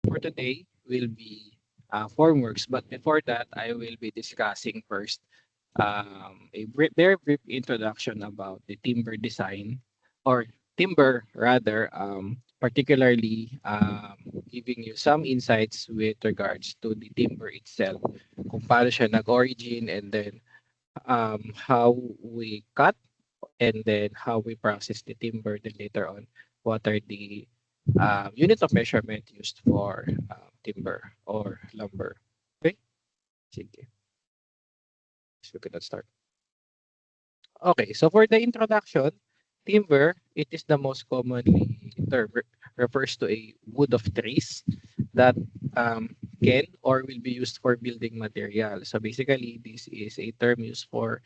for today will be formworks. But before that, I will be discussing first very brief introduction about the timber design or timber rather, particularly giving you some insights with regards to the timber itself, kung paano siya nag-origin and then how we cut and then how we process the timber, then later on what are the units of measurement used for timber or lumber. Okay, sige. So we can start. Okay, so for the introduction, timber, it is the most commonly term refers to a wood of trees that can or will be used for building material. So basically, this is a term used for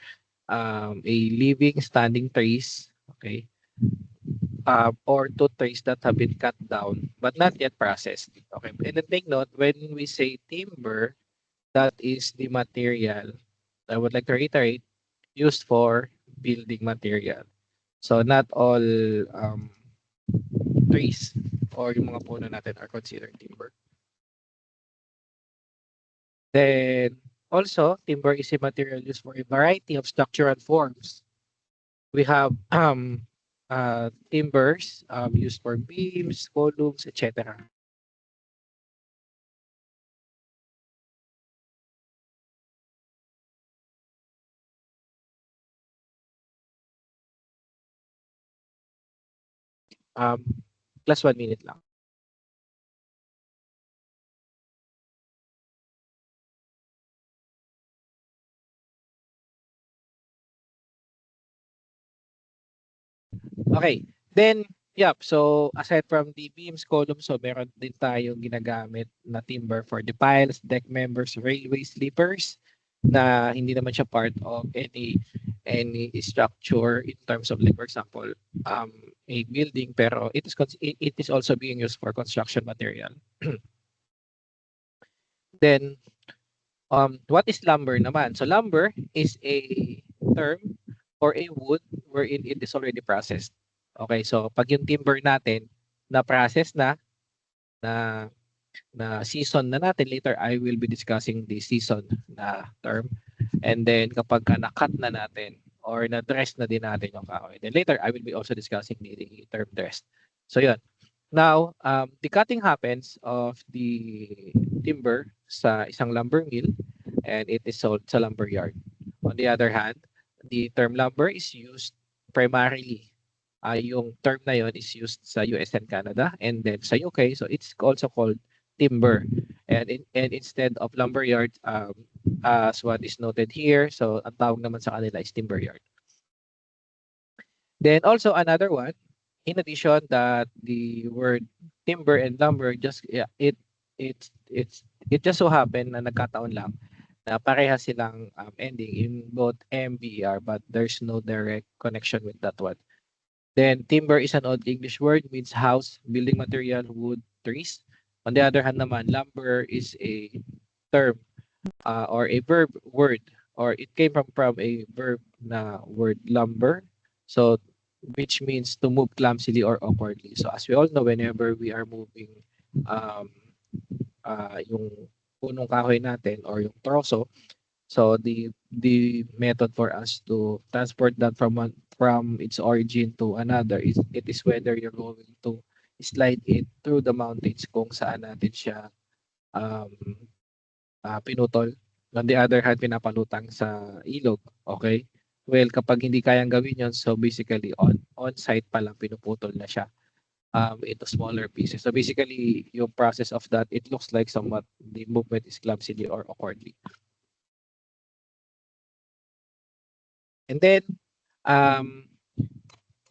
a living standing trees, okay, or two trees that have been cut down but not yet processed. Okay, and then take note when we say timber, that is the material. I would like to reiterate used for building material. So not all trees or yung mga puno natin are considered timber. Then also, timber is a material used for a variety of structural forms. We have timbers used for beams, columns, etc. Um, plus 1 minute lang. Okay. Then, yep. So, aside from the beams, columns, so meron din tayong ginagamit na timber for the piles, deck members, railway sleepers na hindi naman siya part of any structure in terms of like for example a building pero it is also being used for construction material. Then what is lumber naman? So lumber is a term or a wood wherein it is already processed. Okay, so pag yung timber natin na process na na season na natin later, I will be discussing the season na term. And then kapag na-cut na natin or na-dress na din natin yung kahoy. Then later, I will be also discussing the term dressed. So yun. Now, the cutting happens of the timber sa isang lumber mill and it is sold sa lumber yard. On the other hand, the term lumber is used primarily yung term na yon is used sa US and Canada and then sa UK, so it's also called timber. And instead of lumber yard, as what is noted here, so ang tawag naman sa kanila is timber yard. Then also another one, in addition that the word timber and lumber just it just so happened na nagkataon lang na pareha silang ending in both MBER but there's no direct connection with that one. Then timber is an old English word, means house, building material, wood, trees. On the other hand naman, lumber is a term or a verb word or it came from a verb na word lumber. So which means to move clumsily or awkwardly. So as we all know, whenever we are moving um, yung punong kahoy natin or yung troso, so the method for us to transport that from its origin to another is it is whether you're going to slide it through the mountains kung saan natin siya um, pinutol. On the other hand, pinapalutang sa ilog. Okay? Well, kapag hindi kayang gawin yon, so basically on-site pa lang pinuputol na siya into smaller pieces. So basically, yung process of that, it looks like somewhat the movement is clumsily or awkwardly. And then,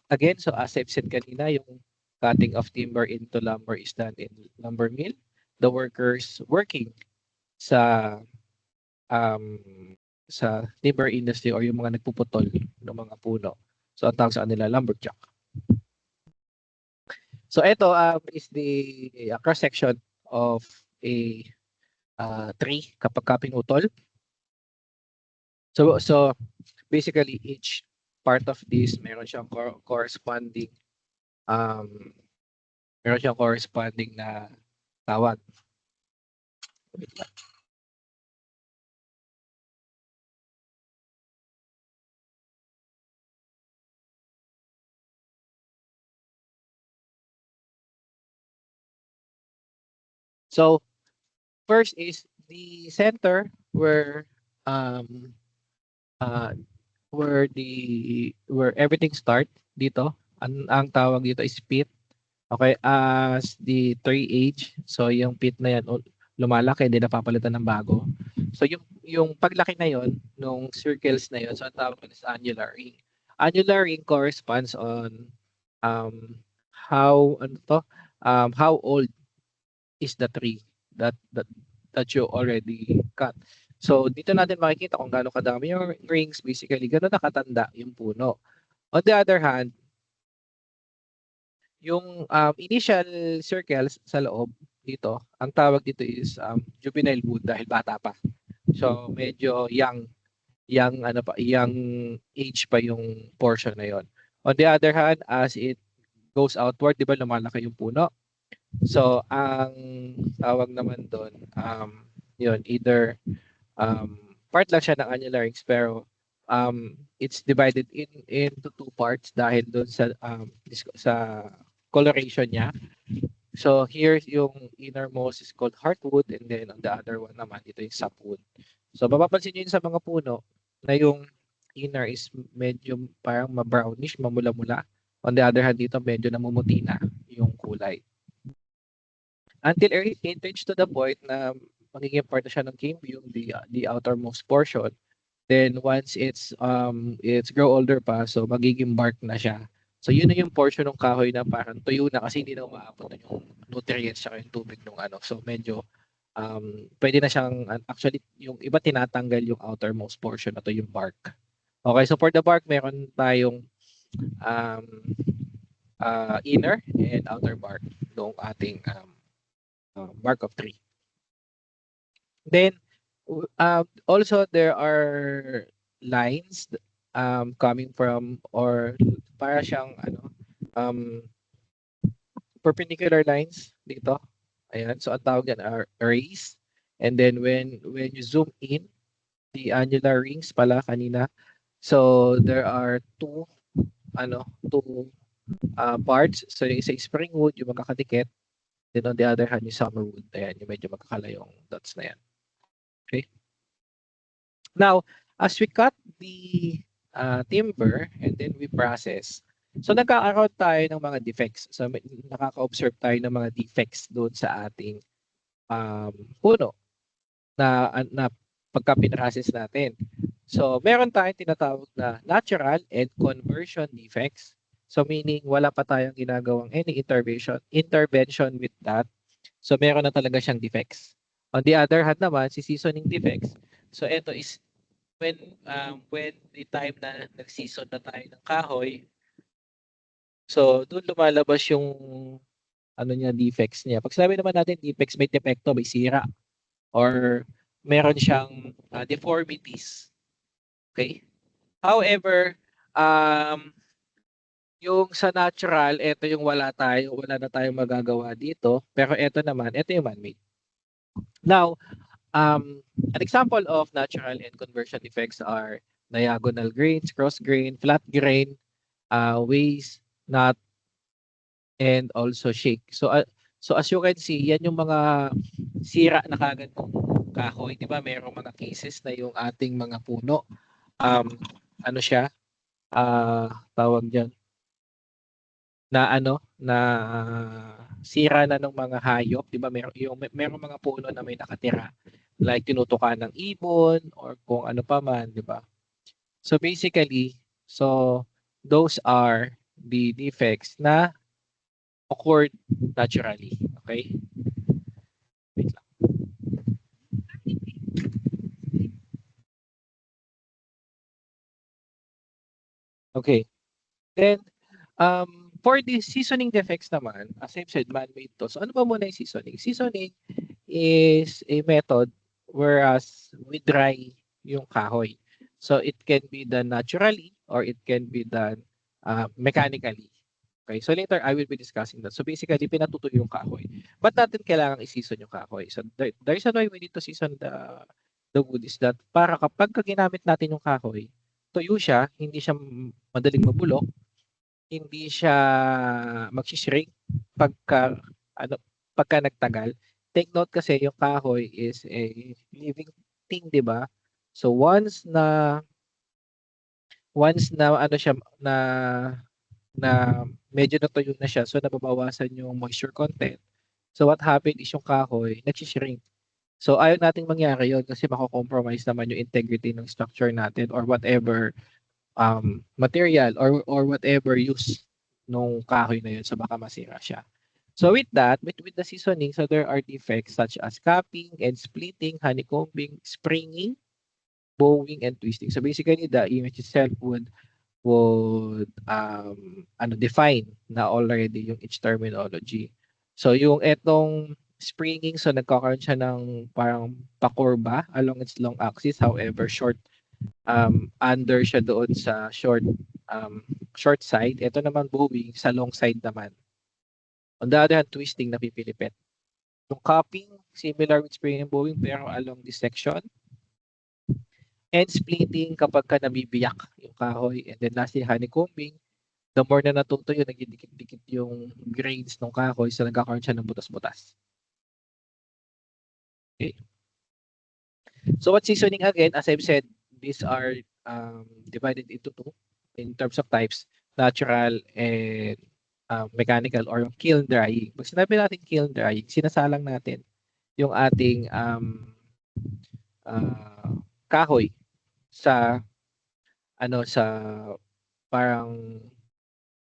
again, so as I've said kanina, yung cutting of timber into lumber is done in lumber mill. The workers working sa sa timber industry or yung mga nagpuputol ng mga puno. So ang tawag sa kanila lumberjack. So ito is the cross section of a tree kapag ka pinutol. So basically each part of this meron siyang corresponding meron siyang corresponding na tawag. Wait lang. So first is the center um uh where everything start dito. Ang tawag dito is pit. Okay, as the tree age, so yung pit na yan lumalaki, hindi napapalitan ng bago. So yung paglaki na yon nung circles na yon, so ang tawag is annular ring. Annular ring corresponds on um how ano to how old is the tree that that that you already cut. So dito natin makikita kung gaano kadami yung rings, basically gano'n nakatanda yung puno. On the other hand, yung initial circles sa loob dito, ang tawag dito is juvenile wood dahil bata pa. So medyo young ano pa, young age pa yung portion na yon. On the other hand, as it goes outward, 'di ba lumalaki yung puno? So ang tawag naman doon yun either part lang siya ng annular rings pero it's divided into two parts dahil doon sa coloration niya. So here yung innermost is called heartwood and then on the other one naman ito yung sapwood. So mapapansin niyo yun sa mga puno na yung inner is medyo parang ma-brownish, mamula-mula. On the other hand dito medyo namumuti na yung kulay. Until it reached to the point na magiging part na siya ng cambium, the outermost portion. Then once it's grow older pa, so magiging bark na siya. So yun na yung portion ng kahoy na parang tuyo na kasi hindi na umaabot na yung nutrients tsaka yung tubig ng ano. So medyo pwede na siyang actually yung iba tinatanggal yung outermost portion na to yung bark. Okay, so for the bark meron tayong um, inner and outer bark ng ating bark of tree. Then also there are lines coming from or para siyang ano perpendicular lines dito. Ayan, so ang tawag yan are rays. And then when you zoom in the annular rings pala kanina, so there are two parts. So yung isa is spring wood, yung magkakadikit. Then on the other hand, yung summer wood. Ayan, yung medyo magkakalayong dots na yan. Okay. Now, as we cut the timber and then we process, so nagkakaroon tayo ng mga defects. So nakaka-observe tayo ng mga defects doon sa ating puno na pagka pinrocess natin. So meron tayong tinatawag na natural and conversion defects. So meaning wala pa tayong ginagawang any intervention with that. So meron na talaga siyang defects. On the other hand naman, si seasoning defects. So ito is when the time na nag-season na tayo ng kahoy, so doon lumalabas yung ano niya, defects niya. Pag sinabi naman natin defects, may depekto, may sira, or meron siyang deformities. Okay? However, yung sa natural, ito yung wala na tayong magagawa dito. Pero ito naman, ito yung man-made. Now, an example of natural and conversion defects are diagonal grains, cross grain, flat grain, waste, knot, and also shake. So as you can see, yan yung mga sira na kagad ng kahoy, 'di ba? Merong mga cases na yung ating mga puno ano siya? Tawag diyan na sira na ng mga hayop, 'di ba? Merong mga puno na may nakatira like tinutukan ng ibon or kung ano pa man, 'di ba? So basically, so those are the defects na occurred naturally. Okay? Wait lang. Okay. Then, for the seasoning defects naman, as I've said, man-made to. So ano ba muna yung seasoning? Seasoning is a method whereas we dry yung kahoy. So it can be done naturally or it can be done mechanically. Okay, so later I will be discussing that. So basically, pinatutuyo yung kahoy. Ba't natin kailangang i-season yung kahoy? So the reason why we need to season the wood is that para kapag ginamit natin yung kahoy, tuyo siya, hindi siya madaling mabulok, hindi siya magsishrink pagka ano pagka nagtagal. Take note kasi yung kahoy is a living thing, 'di ba? So once na ano siya na medyo natuyo na siya, so nababawasan yung moisture content. So what happened is yung kahoy nagsi-shrink. So ayaw nating mangyari yun kasi mako-compromise naman yung integrity ng structure natin or whatever material or whatever use nung kahoy na yun, so baka masira siya. So with that, with the seasoning, so there are defects such as capping and splitting, honeycombing, springing, bowing, and twisting. So basically, the image itself would define na already yung each terminology. So yung etong springing, so nagkakaroon siya ng parang pakurba along its long axis, however short under siya doon sa short side. Ito naman bowing sa long side naman. On the other hand, twisting napipilipit. Yung cupping, similar with springing and bowing pero along this section. And splitting kapag ka nabibiyak yung kahoy. And then lastly, honeycombing. The more na natutuyo, nagdidikit-dikit yung grains ng kahoy, so nagkakaroon siya ng butas-butas. Okay. So what seasoning again, as I've said, these are divided into two in terms of types, natural and mechanical or kiln drying. Pag sinabi natin kiln drying, sinasalang natin yung ating kahoy sa sa parang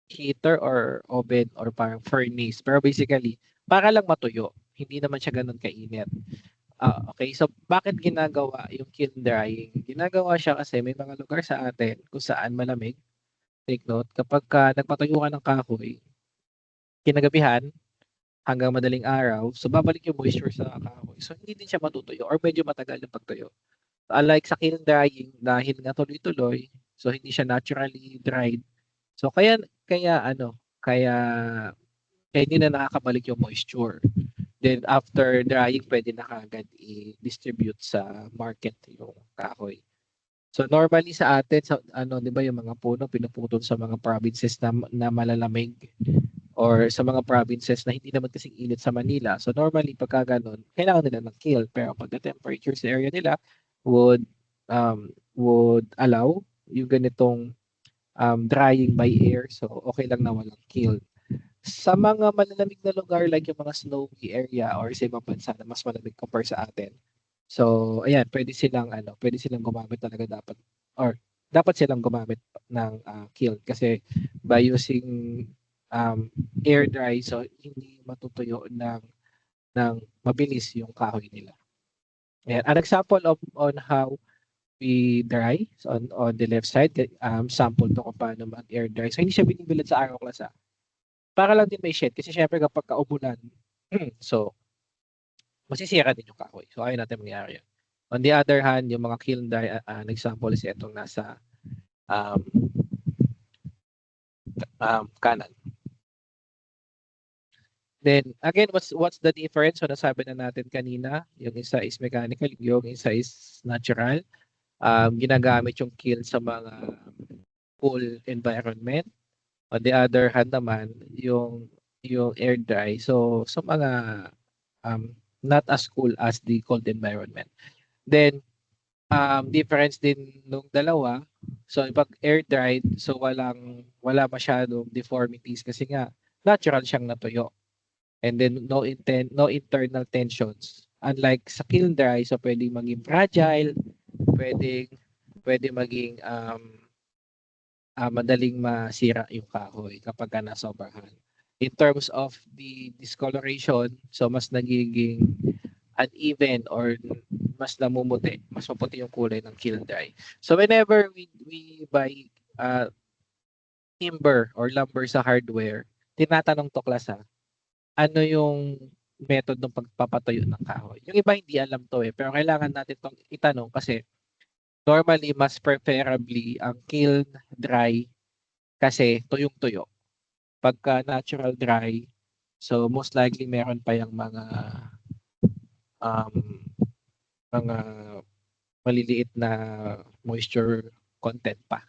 heater or oven or parang furnace. Pero basically, para lang matuyo. Hindi naman siya ganun kainit. Okay, so bakit ginagawa yung kiln drying? Ginagawa siya kasi may mga lugar sa atin kung saan malamig. Take note, kapag nagpatuyo ka ng kahoy, kinagabihan hanggang madaling araw, so babalik yung moisture sa kahoy. So hindi din siya matutuyo or medyo matagal yung pagtuyo. Unlike sa kiln drying, dahil nga tuloy-tuloy, so hindi siya naturally dried. So kaya hindi na nakakabalik yung moisture. Then after drying, pwede na kaagad i-distribute sa market yung kahoy. So normally sa atin, sa 'di ba yung mga puno pinuputol sa mga provinces na malalamig or sa mga provinces na hindi naman kasing init sa Manila. So normally pagka ganun, kailangan nila ng kiln. Pero pag the temperature sa area nila would would allow yung ganitong drying by air. So okay lang na walang kiln. Sa mga malalamig na lugar like yung mga snowy area or sa ibang bansa na mas malamig compare sa atin. So, ayan, pwede silang gumamit talaga dapat silang gumamit ng kiln kasi by using air dry, so hindi matutuyo ng mabilis yung kahoy nila. Ayan, an example on how we dry, so on the left side, sample to kung paano mag-air dry. So, hindi siya binibilad sa araw klasa. Para lang din may shade kasi syempre kapag kaubulan, so masisira din yung kahoy. So ayaw natin mangyari yun. On the other hand, yung mga kiln dry, an example is itong nasa kanan. Then again, what's the difference? So nasabi na natin kanina, yung isa is mechanical, yung isa is natural. Ginagamit yung kiln sa mga cool environment. On the other hand naman, yung air dry, so sa mga not as cool as the cold environment. Then difference din nung dalawa. So pag air dried, so wala masyadong deformities kasi nga natural siyang natuyo. And then no internal tensions. Unlike sa kiln dry, so pwedeng maging fragile, pwedeng maging madaling masira yung kahoy kapag nasobrahan. In terms of the discoloration, so mas nagiging uneven or mas namumuti, mas maputi yung kulay ng kiln dry. So whenever we buy timber or lumber sa hardware, tinatanong to class ano yung method ng pagpapatuyo ng kahoy. Yung iba hindi alam to pero kailangan natin tong itanong kasi normally mas preferably ang kiln dry kasi tuyong-tuyo. pagka natural dry, so most likely meron pa yung um, mga maliliit na moisture content pa.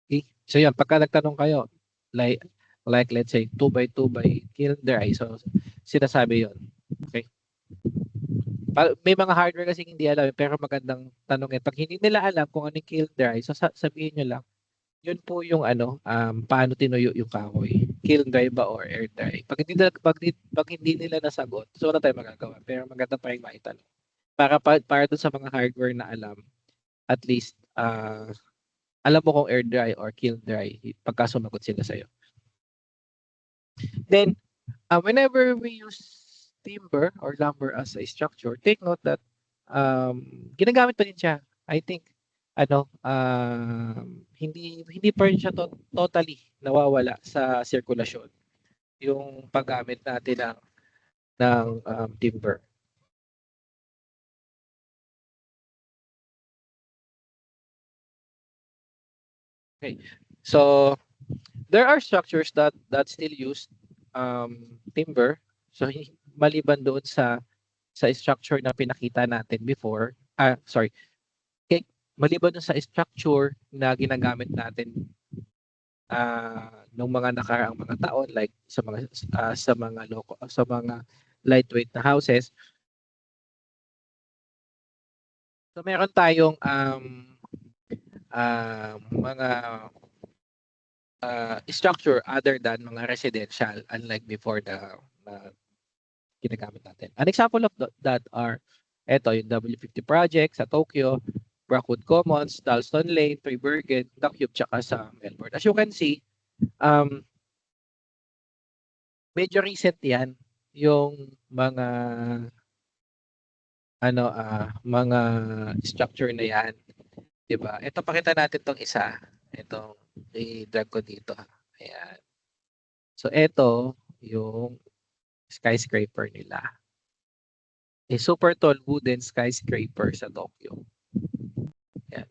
Okay? So yun, pagka nagtanong kayo, like let's say 2 by 2 by kiln dry, so sinasabi yun. Okay? May mga hardware kasi hindi alam, pero magandang tanongin. Pag hindi nila alam kung ano yung kiln dry, so sabihin nyo lang, yun po yung paano tinuyo yung kahoy. Kiln dry ba or air dry? Pag hindi nila nasagot, so wala tayong magagawa. Pero maganda pa rin maitanong. Para doon sa mga hardware na alam, at least alam mo kung air dry or kiln dry pagka sumagot sila sa'yo. Then, whenever we use timber or lumber as a structure, take note that ginagamit pa din siya. I think hindi pa rin siya totally nawawala sa sirkulasyon yung paggamit natin ng timber. Okay. So there are structures that still use timber. So maliban doon sa structure na pinakita natin before, sorry. Okay, maliban doon sa structure na ginagamit natin nung mga nakaraang mga taon, like sa mga lightweight na houses. So meron tayong mga structure other than mga residential, unlike before ginagamit natin. An example of that are yung W50 project sa Tokyo, Brockwood Commons, Dalston Lane, Trebergen, The Cube, tsaka sa Melbourne. As you can see, medyo recent yan yung mga mga structure na yan, 'di ba? Ito, pakita natin tong isa. Itong i-drag ko dito. Ayan. So ito yung skyscraper nila. A super tall wooden skyscraper sa Tokyo. Ayan.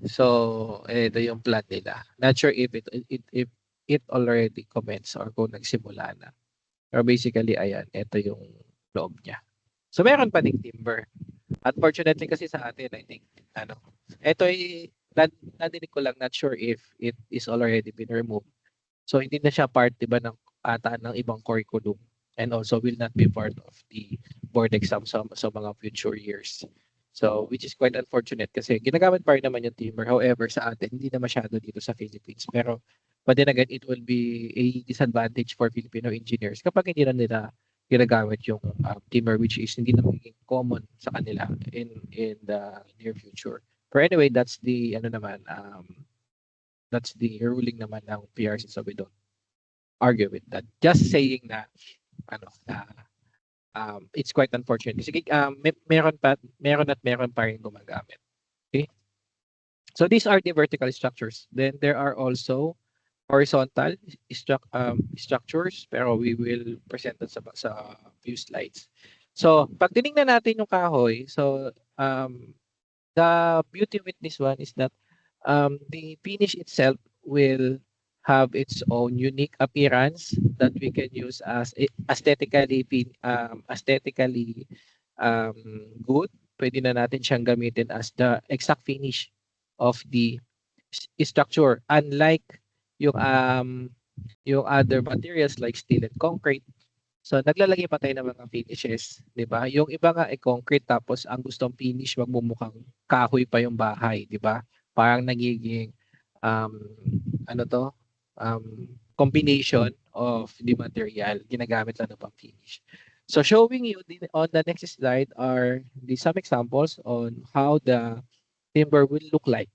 So ito yung plan nila. Not sure if it already commenced or kung nagsimula na. Pero basically, ayan, ito yung loob niya. So meron pa ding timber. Unfortunately kasi sa atin, I think, ito ay, nadinig ko lang, not sure if it is already been removed. So hindi na siya part, diba, ng ibang curriculum, and also will not be part of the board exam sa mga future years. So, which is quite unfortunate kasi ginagamit pa rin naman yung timber. However, sa atin, hindi na masyado dito sa Philippines. Pero, but then again, it will be a disadvantage for Filipino engineers kapag hindi na nila ginagamit yung timber, which is hindi na magiging common sa kanila in the near future. But anyway, that's the that's the ruling naman ng PRC, so we don't argue with that. Just saying na it's quite unfortunate kasi meron pa rin gumagamit. Okay? So these are the vertical structures. Then there are also horizontal structures, pero we will present that sa few slides. So pag tinignan natin yung kahoy, so the beauty with this one is that the finish itself will have its own unique appearance that we can use as aesthetically good. Pwede na natin siyang gamitin as the exact finish of the structure, unlike yung other materials like steel and concrete. So naglalagay pa tayo ng mga finishes, 'di ba? Yung iba nga ay concrete, tapos ang gustong finish magmumukhang kahoy pa yung bahay, 'di ba? Parang nagiging combination of the material ginagamit lang pang finish. So showing you on the next slide are some examples on how the timber will look like.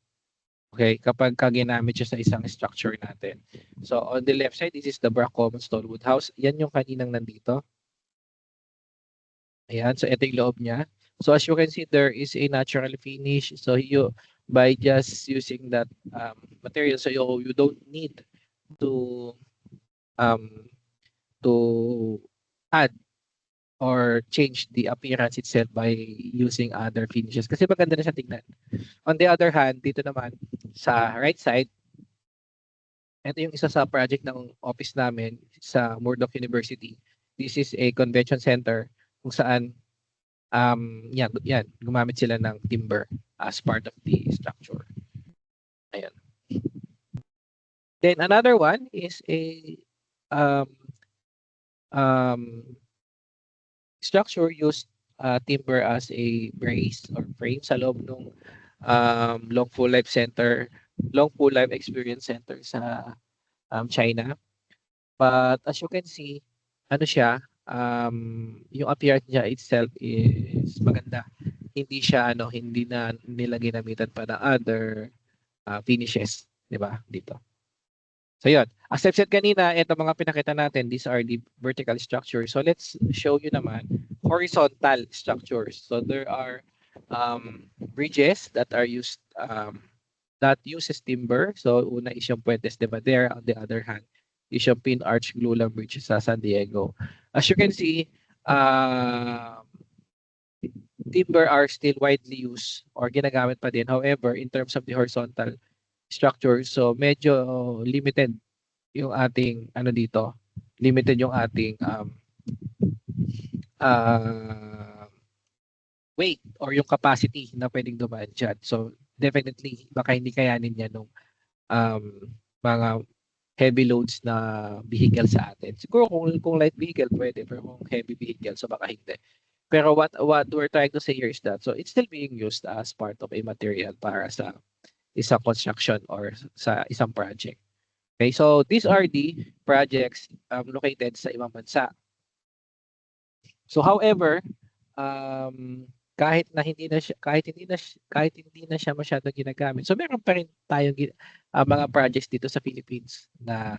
Okay, kapag ginamit siya sa isang structure natin. So on the left side, this is the Brock Common Stallwood House. Yan yung kaninang nandito. Ayan, so ito yung loob niya. So as you can see, there is a natural finish. So by just using that material, so you don't need to add or change the appearance itself by using other finishes kasi maganda na siya tingnan. On the other hand, dito naman sa right side, ito yung isa sa project ng office namin sa Murdoch University. This is a convention center kung saan yan, gumamit sila ng timber as part of the structure. Ayan. Then another one is a um, um, structure used timber as a brace or frame sa loob ng Long Full Life Center, Long Full Life Experience Center sa China. But as you can see, ano siya, yung appearance niya itself is maganda. Hindi na nila ginamitan pa ng other finishes, 'di ba? Dito. So yun. As I've said kanina, ito mga pinakita natin, these are the vertical structures. So let's show you naman horizontal structures. So there are bridges that are used that uses timber. So una is yung Puentes de Madera. On the other hand, is yung Pin Arch Glulam Bridge sa San Diego. As you can see, timber are still widely used or ginagamit pa din. However, in terms of the horizontal structure, so medyo limited yung ating dito. Limited yung ating weight or yung capacity na pwedeng dumaan dyan. So definitely baka hindi kayanin niya nung mga heavy loads na vehicle sa atin. Siguro kung light vehicle pwede, pero kung heavy vehicle so baka hindi. Pero what we're trying to say here is that so it's still being used as part of a material para sa isang construction or sa isang project. Okay, so these are the projects located sa ibang bansa. So however, kahit hindi na siya masyadong ginagamit. So meron pa rin tayong mga projects dito sa Philippines na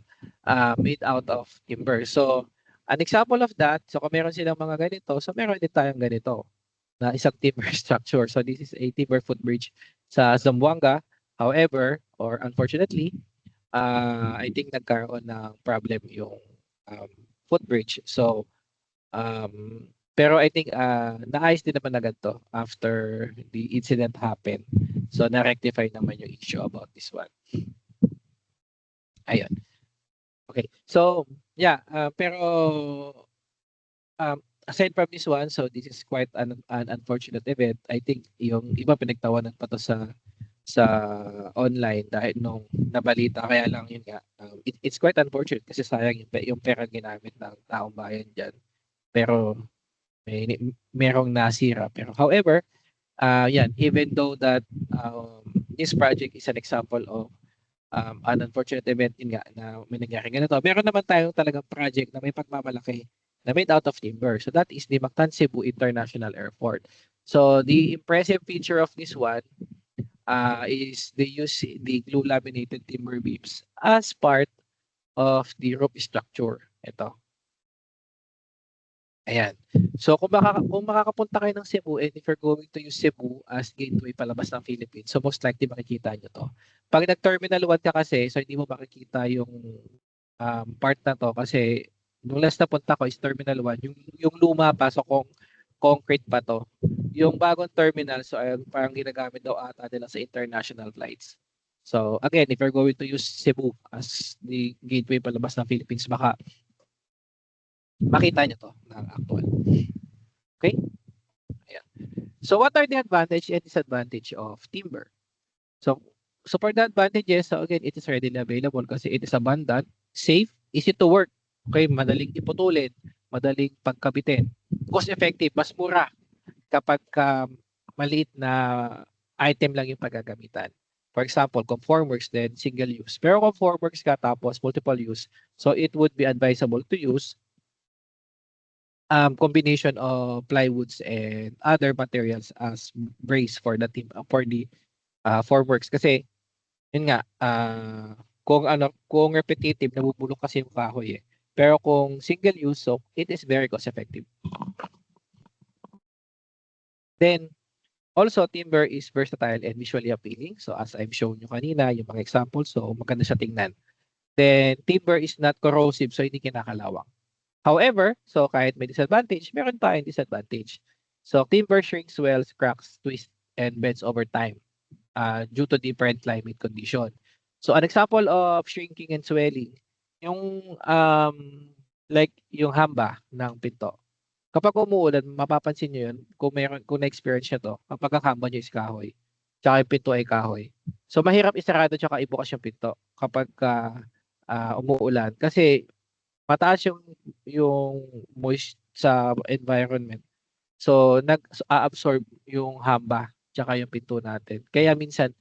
made out of timber. So an example of that, so kung meron silang mga ganito, so meron din tayong ganito na isang timber structure. So this is a timber footbridge sa Zamboanga. However, or unfortunately, I think nagkaroon ng problem yung footbridge. So pero I think naayos din naman agad to after the incident happened. So na-rectify naman yung issue about this one. Ayun. Okay. So yeah, pero aside from this one, so this is quite an unfortunate event. I think yung iba pinagtawanan pa to sa online dahil nung nabalita kaya lang yun nga it's quite unfortunate kasi sayang yung pera ginamit ng taong bayan diyan. Pero merong nasira. Pero however, yan, even though that this project is an example of an unfortunate event yun nga na may nangyari ganito, meron naman tayong talagang project na may pagmamalaki na made out of timber. So that is the Mactan Cebu International Airport. So the impressive feature of this one is they use the glue laminated timber beams as part of the roof structure. Ito. Ayan. So kung makakapunta kayo ng Cebu and if you're going to use Cebu as gateway palabas ng Philippines, so most likely makikita nyo to. Pag nag-Terminal 1 ka kasi, so hindi mo makikita yung part na to kasi nung last na punta ko is Terminal 1, yung luma pa, so kung concrete pa to. Yung bagong terminal, so parang ginagamit daw ata nila sa international flights. So again, if you're going to use Cebu as the gateway palabas ng Philippines, baka makita nyo to ng actual. Okay? Ayan. So what are the advantage and disadvantage of timber? So for the advantages, so again, it is readily available kasi it is abundant, safe, easy to work. Okay, madaling iputulin, madaling pagkabitin. Cost effective, mas mura kapag maliit na item lang yung paggagamitan. For example, kung formworks then single use. Pero kung formworks ka tapos multiple use, so it would be advisable to use combination of plywoods and other materials as brace for the formworks kasi yun nga kung repetitive nabubulok kasi yung kahoy eh. Pero kung single use, so it is very cost effective. Then also timber is versatile and visually appealing. So as I've shown you kanina, yung mga examples, so maganda siya tingnan. Then timber is not corrosive, so hindi kinakalawang. However, so kahit may disadvantage, meron tayong disadvantage. So timber shrinks, swells, cracks, twists, and bends over time due to different climate condition. So an example of shrinking and swelling, yung like yung hamba ng pinto. Kapag umuulan, mapapansin niyo yun kung na-experience niyo 'to, kapag ang hamba niyo is kahoy, tsaka yung pinto ay kahoy. So mahirap isarado tsaka ibukas yung pinto kapagka, umuulan kasi mataas yung moist sa environment. So a-absorb yung hamba tsaka yung pinto natin. Kaya minsan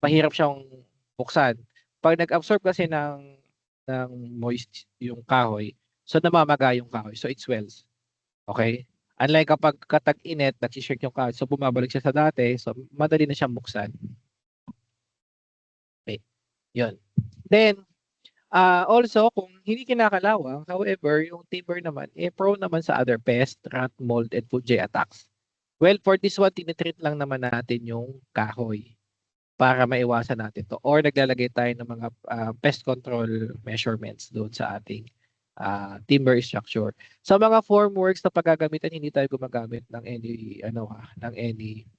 mahirap siyang buksan. 'Pag nag-absorb kasi ng moist yung kahoy, so namamaga yung kahoy, so it swells, okey? Unlike kapag tag-init, nagshi-shrink yung kahoy, so bumabalik siya sa dati, so madali na siyang buksan. Okey, yun. Then, also kung hindi kinakalawang, however, yung timber naman, prone naman sa other pest, rat, mold, and fungi attacks. Well, for this one, tini-treat lang naman natin yung kahoy para maiwasan natin 'to or naglalagay tayo ng mga, pest control measurements doon sa ating, timber structure. Sa mga formworks na paggagamitan, hindi tayo gumagamit ng any ng any,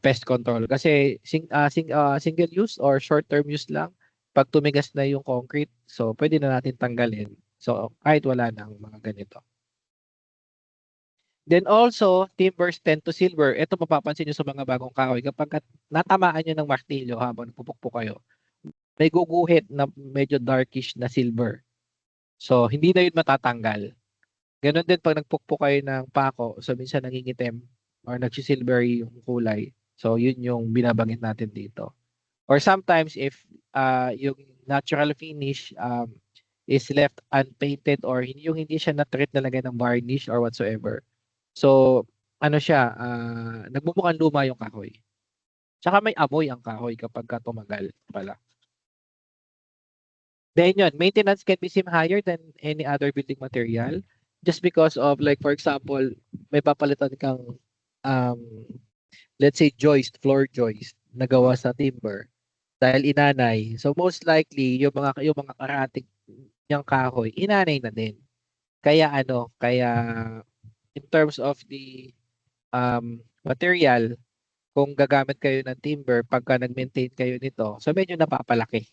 pest control kasi single use or short term use lang. 'Pag tumigas na yung concrete, so pwede na natin tanggalin. So, kahit wala ng mga ganito. Then also, timbers tend to silver. Ito mapapansin niyo sa mga bagong kahoy kapagka natamaan niyo ng martilyo habang nagpupukpok kayo, may guguhit na medyo darkish na silver. So, hindi na yun matatanggal. Gano'n din 'pag nagpukpok kayo ng pako, so minsan nangingitim or nagsi-silvery yung kulay. So, yun yung binabanggit natin dito. Or sometimes if, yung natural finish, is left unpainted or hindi siya na-treat nalagyan ng varnish or whatsoever. So, ano siya, nagmumukhang luma yung kahoy. Tsaka may amoy ang kahoy kapagka tumagal pala. Then yun, maintenance can be seem higher than any other building material just because of like for example, may papalitan kang um, let's say floor joist na gawa sa timber dahil inanay. So most likely yung mga karatig niyang kahoy, inanay na din. Kaya in terms of the material, kung gagamit kayo ng timber pagka nag-maintain kayo nito, so medyo napapalaki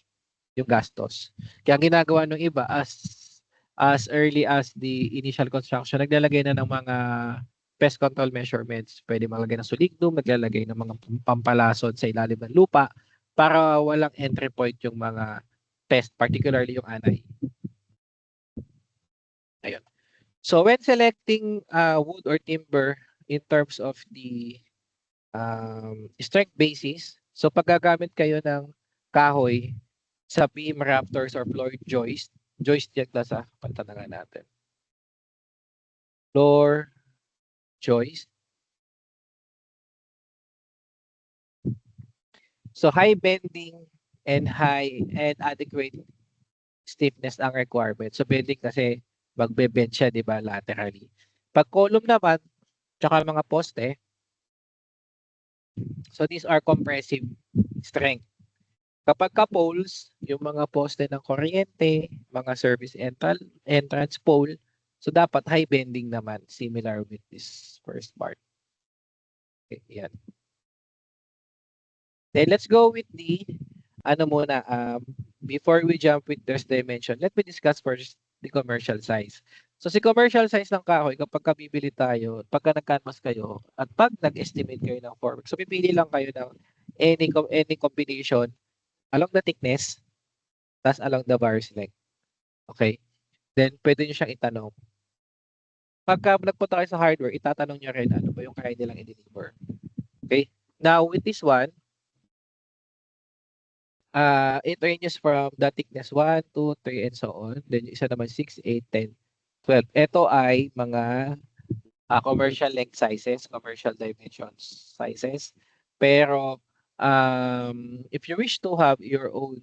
yung gastos. Kaya ang ginagawa ng iba as early as the initial construction, naglalagay na ng mga pest control measurements. Pwede maglagay ng sulignum, naglalagay ng mga pampalason sa ilalim ng lupa para walang entry point yung mga pest, particularly yung anay. Ayun. So when selecting wood or timber in terms of the strength basis, so pag gagamit kayo ng kahoy sa beam rafters or floor joist yan sa palitan na nga natin. Floor joist. So high bending and adequate stiffness ang requirement. So bending kasi magbe-bend siya, 'di ba, laterally. Pag column naman, tsaka mga poste, so these are compressive strength. Kapag poles, yung mga poste ng kuryente, mga service entrance pole, so dapat high bending naman, similar with this first part. Okay, yan. Then let's go with the before we jump with this dimension, let me discuss first the commercial size. So si commercial size ng kahoy, kapag bibili tayo, pagka nag-canvas kayo, at pag nag-estimate kayo ng formwork, so pipili lang kayo ng any combination along the thickness, tas along the var's length. Okay? Then pwede nyo siyang itanong. Pagka nagpunta kayo sa hardware, itatanong nyo rin ano ba yung kaya nilang i-deliver. Okay? Now with this one, it ranges from the thickness 1, 2, 3, and so on. Then yung isa naman 6, 8, 10, 12. Ito ay mga commercial length sizes, commercial dimensions sizes. Pero if you wish to have your own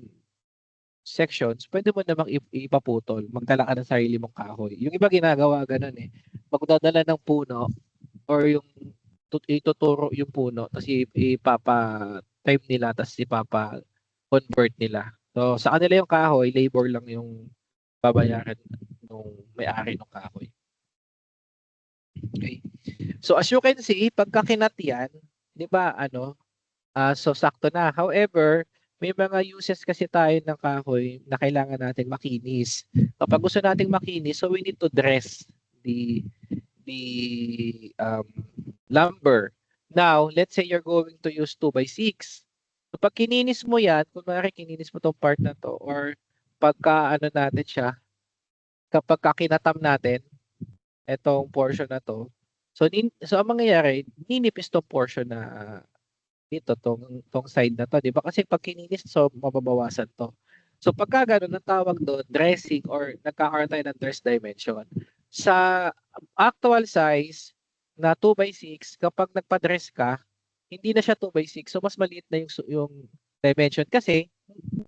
sections, pwede mo namang ipaputol. Magdala ka ng sarili mong kahoy. Yung iba ginagawa ganun eh. Magdadala ng puno or yung ituturo yung puno tapos ipapa-time nila tapos ipapa-convert nila. So sa kanila yung kahoy, labor lang yung babayaran nung may-ari ng kahoy. Okay. So as you can see, pagka kinat yan, 'di ba so sakto na. However, may mga uses kasi tayo ng kahoy na kailangan natin makinis. Kapag gusto nating makinis, so we need to dress the lumber. Now, let's say you're going to use 2x6. So pag kininis mo yan, kunwari kininis mo tong part na to, or pagka ano natin siya, kapag kinatam natin, etong portion na to, so ang mangyayari, ninipis tong portion na dito, tong side na to, di ba? Kasi pag kininis, so mababawasan to. So pagka ganun, ang tawag doon, dressing or nagkakaroon tayo ng dress dimension. Sa actual size na 2x6, kapag nagpa-dress ka, hindi na siya 2x6, so mas maliit na yung dimension kasi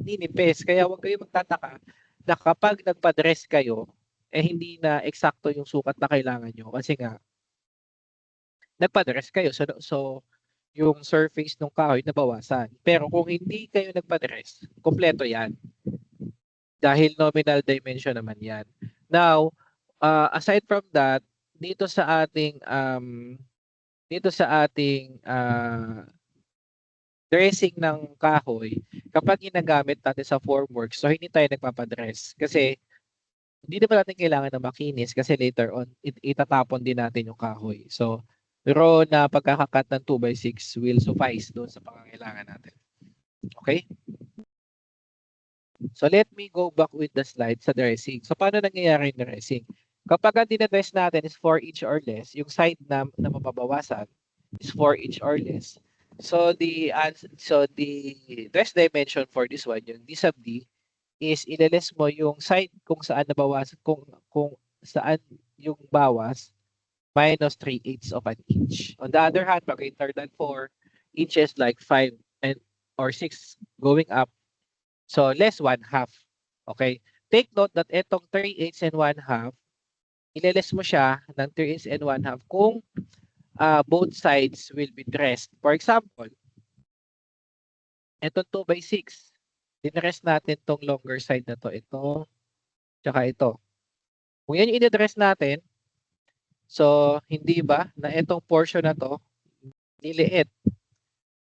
ninipis. Kaya huwag kayo magtataka na kapag nagpa-dress kayo, hindi na eksakto yung sukat na kailangan nyo kasi nga nagpa-dress kayo. So yung surface ng kahoy nabawasan. Pero kung hindi kayo nagpa-dress, kompleto yan. Dahil nominal dimension naman yan. Now, aside from that, dito sa ating dressing ng kahoy, kapag ginagamit natin sa formwork, so hindi tayo nagpapadress. Kasi hindi naman natin kailangan na makinis kasi later on, itatapon din natin yung kahoy. So, raw na pagkakakat ng 2x6 will suffice doon sa pangangailangan natin. Okay? So, let me go back with the slide sa dressing. So, paano nangyayari yung dressing? Kapag ang dinadress natin is 4 inch or less, yung side na mababawasan is 4 inch or less. So, the dress dimension for this one, yung D sub D, is ilalis mo yung side kung saan nabawasan, kung saan yung bawas, minus 3/8 of an inch. On the other hand, pag greater than 4 inches, like 5 or 6 going up, so less 1/2. Okay? Take note that itong 3/8 and 1/2, ilalis mo siya ng 3/8 and 1/2 kung both sides will be dressed. For example, itong 2x6, dinrest natin tong longer side na to, ito, tsaka ito. Kung yan yung i-dress natin, so hindi ba na itong portion na to, niliit.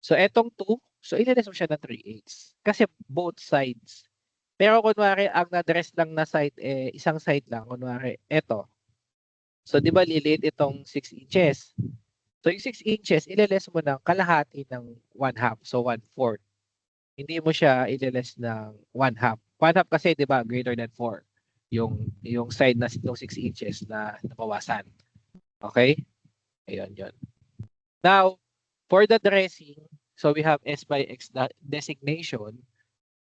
So itong 2, so i-dress mo siya ng 3/8. Kasi both sides. Pero kunwari, ang na-dress lang na side, isang side lang. Kunwari, ito. So di ba liliit itong 6 inches. So yung 6 inches, ililes mo ng kalahati ng 1/2. So 1/4. Hindi mo siya ililes ng 1/2. 1/2 kasi 'di ba greater than 4 yung side na ng 6 inches na nabawasan. Okay? Ayun, yun. Now, for the dressing, so we have S by X designation.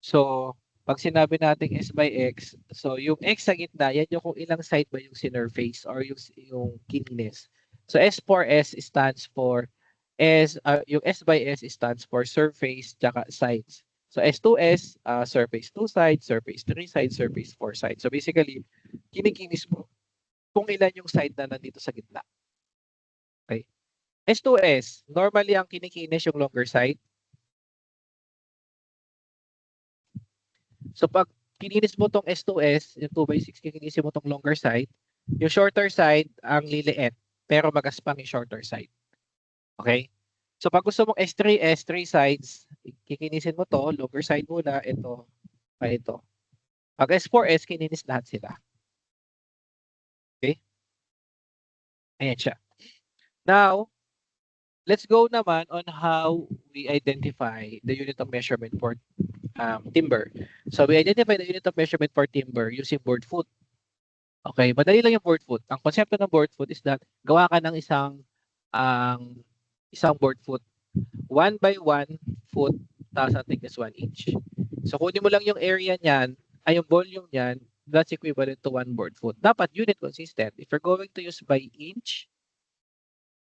So, pag sinabi natin S by X, so yung X sa gitna, yan yung kung ilang side ba yung surface or yung kininis. So S for S stands for yung S by S stands for surface tsaka sides. So S2S, surface 2 sides, surface 3 sides, surface 4 sides. So basically, kinikinis mo kung ilan yung side na nandito sa gitna. Okay. S2S, normally ang kinikinis yung longer side. So pag kininis mo tong S2S, yung 2x6, kikinisin mo tong longer side, yung shorter side ang liliit, pero magaspang yung shorter side. Okay? So pag gusto mong S3, 3 sides, kikinisin mo to, longer side muna, ito, ito. Pag S4S, kininis lahat sila. Okay? Ayan siya. Now, let's go naman on how we identify the unit of measurement for timber. So we identify the unit of measurement for timber using board foot. Okay, madali lang yung board foot. Ang konsepto ng board foot is that gawa ka ng isang board foot. 1 by 1 foot, tapos ang thickness 1 inch. So kunin mo lang yung area niyan, ay yung volume niyan, that's equivalent to 1 board foot. Dapat unit consistent. If you're going to use by inch,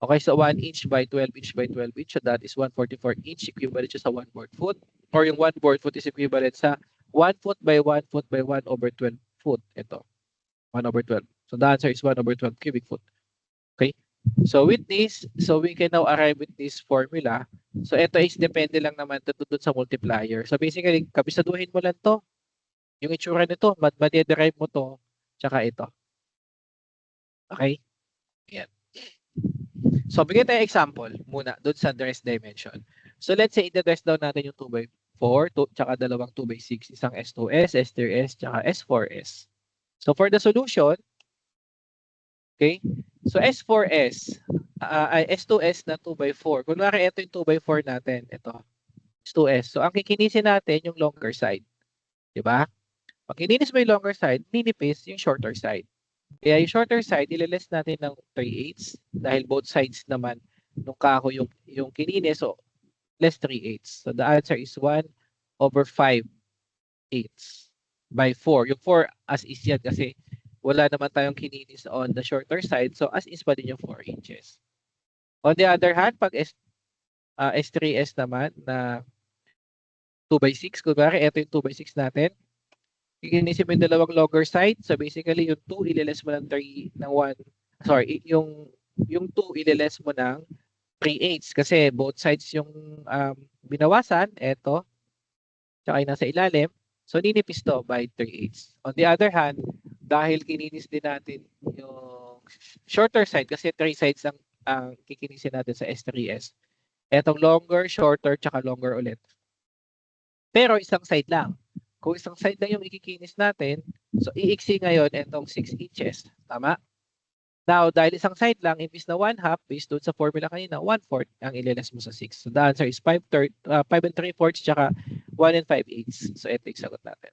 okay, so 1 inch by 12 inch by 12 inch, so that is 144 inch, equivalent siya sa 1 board foot. Or yung 1 board foot is equivalent sa 1 foot by 1 foot by 1 over 12 foot. Ito, 1 over 12. So the answer is 1 over 12 cubic foot. Okay? So with this, so we can now arrive with this formula. So ito is depende lang naman doon sa multiplier. So basically, kabisaduhin mo lang to. Yung itsura nito, madederive mo to, tsaka ito. Okay? Ayan. So bigyan tayo example muna doon sa dress dimension. So let's say i-dress down natin yung 2 by 4, tsaka dalawang 2x6, isang S2S, S3S, tsaka S4S. So for the solution, okay, so S4S, ay S2S na 2x4. Kunwari ito yung 2x4 natin, ito, S2S. So ang kikinisin natin yung longer side, di ba? Pag kininis mo yung longer side, ninipis yung shorter side. Kaya yung shorter side, ililess natin ng 3/8 dahil both sides naman nung kahoy yung kininis, so less 3/8. So the answer is 1/5/8 by 4. Yung 4 as is yan kasi wala naman tayong kininis on the shorter side, so as is pa din yung 4 inches. On the other hand, pag S3S naman na 2x6, kunwari ito yung 2x6 natin, kikinisin mo yung dalawang longer side. So basically, yung 2 ililess mo ng 3 ng 1. Sorry, yung 2 ililess mo ng 3/8 kasi both sides yung binawasan, eto, tsaka yung nasa ilalim. So ninipis to by 3/8. On the other hand, dahil kininis din natin yung shorter side kasi 3 sides ang kikinisin natin sa S3S. Etong longer, shorter, tsaka longer ulit. Pero isang side lang. Kung isang side lang yung ikikinis natin, so iiksi ngayon itong 6 inches. Tama? Now, dahil isang side lang, imbis na 1/2, based doon sa formula kanina, 1/4 ang ililes mo sa 6. So the answer is 5 and 3/4 tsaka 1 and 5/8. So ito yung sagot natin.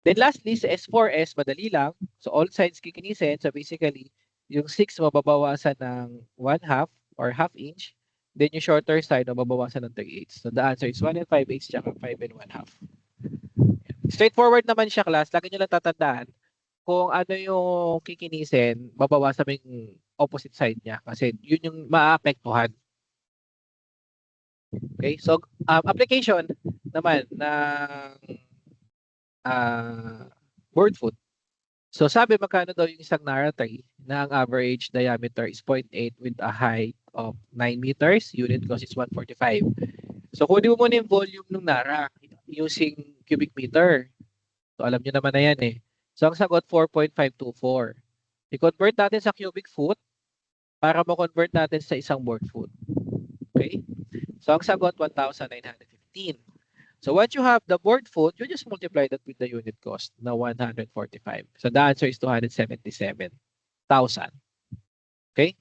Then lastly, sa S4S, madali lang. So all sides kikinisin. So basically, yung 6 mababawasan ng 1/2 or 1/2 inch. Then yung shorter side, mababawasan ng 3/8. So the answer is 1 and 5/8 tsaka 5 and 1/2. Straightforward naman siya, class. Lagi nyo lang tatandaan kung ano yung kikinisin, babawasan mo yung opposite side niya kasi yun yung maaapektuhan. Okay? So, application naman ng board foot. So, sabi magkano daw yung isang Nara tray na ang average diameter is 0.8 with a height of 9 meters. Unit cost is 145. So, kunin mo muna yung volume ng Nara using cubic meter. So, alam nyo naman na yan eh. So, ang sagot 4.524. I-convert natin sa cubic foot para ma-convert natin sa isang board foot. Okay? So, ang sagot 1,915. So, once you have the board foot, you just multiply that with the unit cost na 145. So, the answer is 277,000. Okay?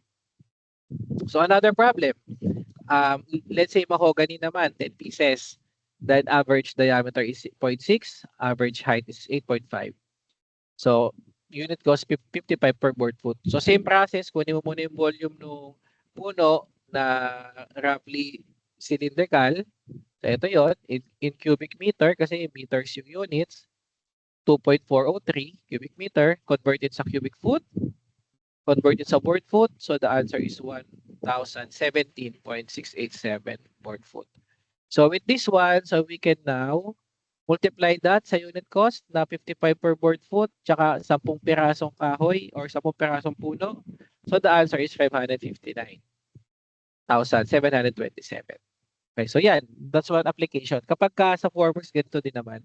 So, another problem. Let's say mahogany naman, 10 pieces. Then, average diameter is 0.6. Average height is 8.5. So, unit cost 55 per board foot. So, same process. Kunin mo muna yung volume ng puno na roughly cylindrical. So, ito yun. In cubic meter, kasi meters yung units. 2.403 cubic meter. Converted sa cubic foot. Converted sa board foot. So, the answer is 1,017.687 board foot. So, with this one, so we can now multiply that sa unit cost na 55 per board foot tsaka 10 pirasong kahoy or 10 pirasong puno. So the answer is 559,727. Okay, so yan, that's one application. Kapag ka sa Formworks, ganito din naman.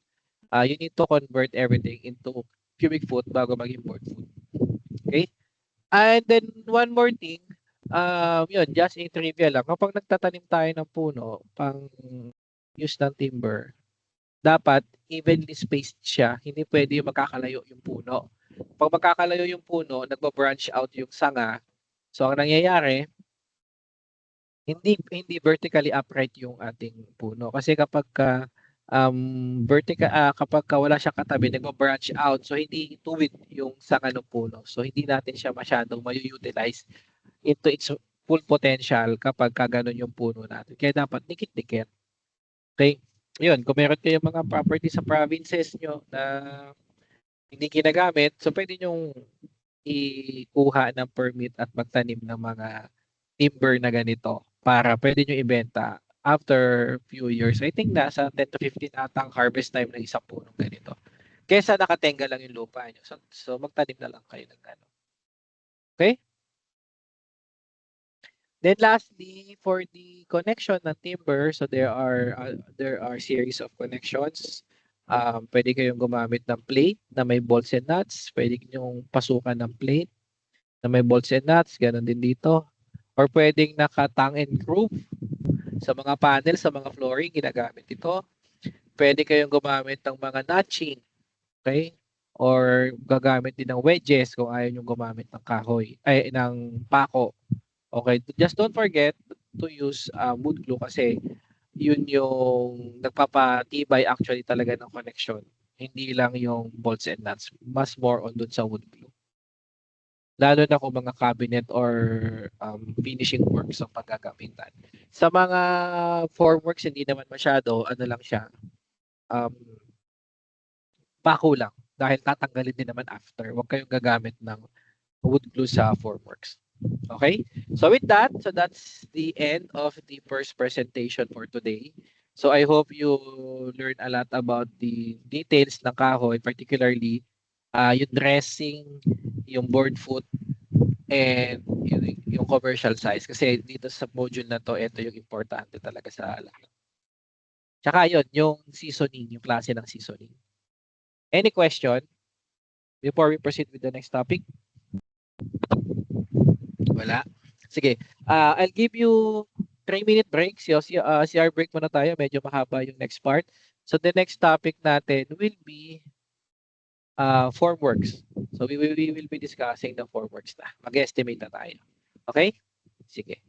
You need to convert everything into cubic foot bago maging board foot. Okay? And then one more thing, yun, just a trivia lang. Kapag nagtatanim tayo ng puno, pang use ng timber, dapat evenly spaced siya. Hindi pwede yung magkakalayo yung puno. Pag magkakalayo yung puno, nagba-branch out yung sanga. So, ang nangyayari, hindi vertically upright yung ating puno. Kasi kapag kapag wala siyang katabi, nagba-branch out. So, hindi tuwid yung sanga ng puno. So, hindi natin siya masyadong ma-utilize into its full potential kapag kaganon yung puno natin. Kaya dapat dikit-dikit. Okay? Yun, kung meron kayong mga property sa provinces nyo na hindi ginagamit, so pwede nyo ikuha ng permit at magtanim ng mga timber na ganito para pwede nyo ibenta after few years. I think nasa 10 to 15 atang harvest time ng isang punong ganito. Kesa nakatenga lang yung lupa nyo. So magtanim na lang kayo ng gano'n. Okay? Then lastly, for the connection ng timber, so there are series of connections. Pwede kayong gumamit ng plate na may bolts and nuts. Pwede kayong pasukan ng plate na may bolts and nuts. Ganon din dito. Or pwedeng naka-tongue and groove. Sa mga panel, sa mga flooring, ginagamit ito. Pwede kayong gumamit ng mga notching, okay? Or gagamit din ng wedges kung ayaw nyo gumamit ng kahoy, ay ng pako. Okay, just don't forget to use wood glue kasi yun yung nagpapatibay actually talaga ng connection. Hindi lang yung bolts and nuts. Mas more on dun sa wood glue. Lalo na kung mga cabinet or finishing works ang paggagamitan. Sa mga formworks, hindi naman masyado, ano lang siya, um, pako lang. Dahil tatanggalin din naman after. Huwag kayong gagamit ng wood glue sa formworks. Okay? So with that, so that's the end of the first presentation for today. So I hope you learn a lot about the details ng kahoy, particularly yung dressing, yung board foot, and yung commercial size. Kasi dito sa module na to, ito yung importante talaga sa lahat. Tsaka yun, yung seasoning, yung klase ng seasoning. Any question before we proceed with the next topic? Wala. Sige. I'll give you 3-minute break. CR break muna tayo. Medyo mahaba yung next part. So the next topic natin will be formworks. So we will be discussing the formworks na. Mag-estimate na tayo. Okay? Sige.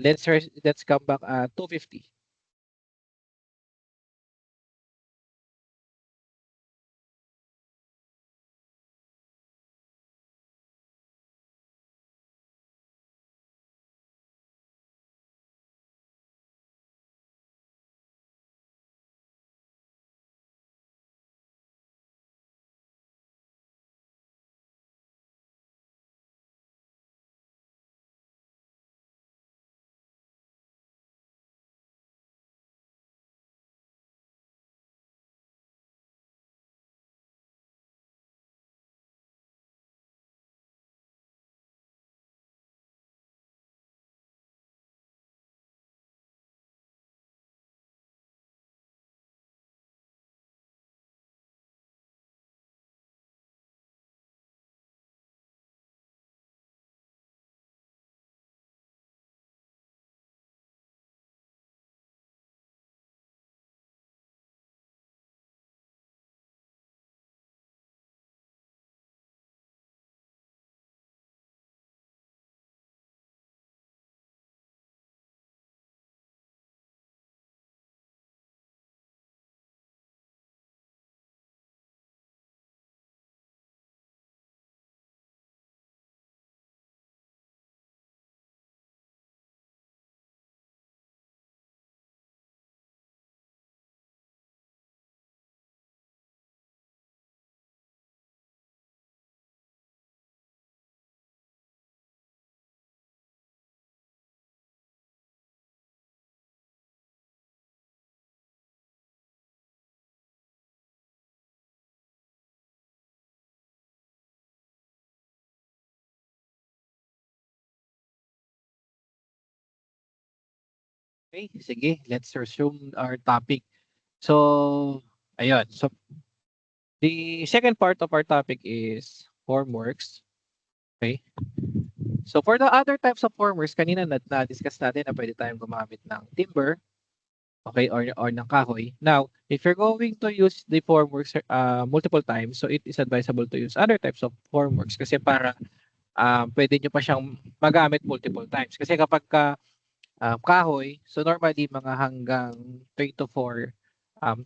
Let's come back at 2:50. Okay, sige. Let's resume our topic. So, ayun. So, the second part of our topic is formworks. Okay? So, for the other types of formworks, kanina na-discuss natin na pwede tayong gumamit ng timber, okay, or ng kahoy. Now, if you're going to use the formworks multiple times, so it is advisable to use other types of formworks kasi para pwede nyo pa siyang magamit multiple times. Kasi kapag kahoy, so normally mga hanggang 3 to 4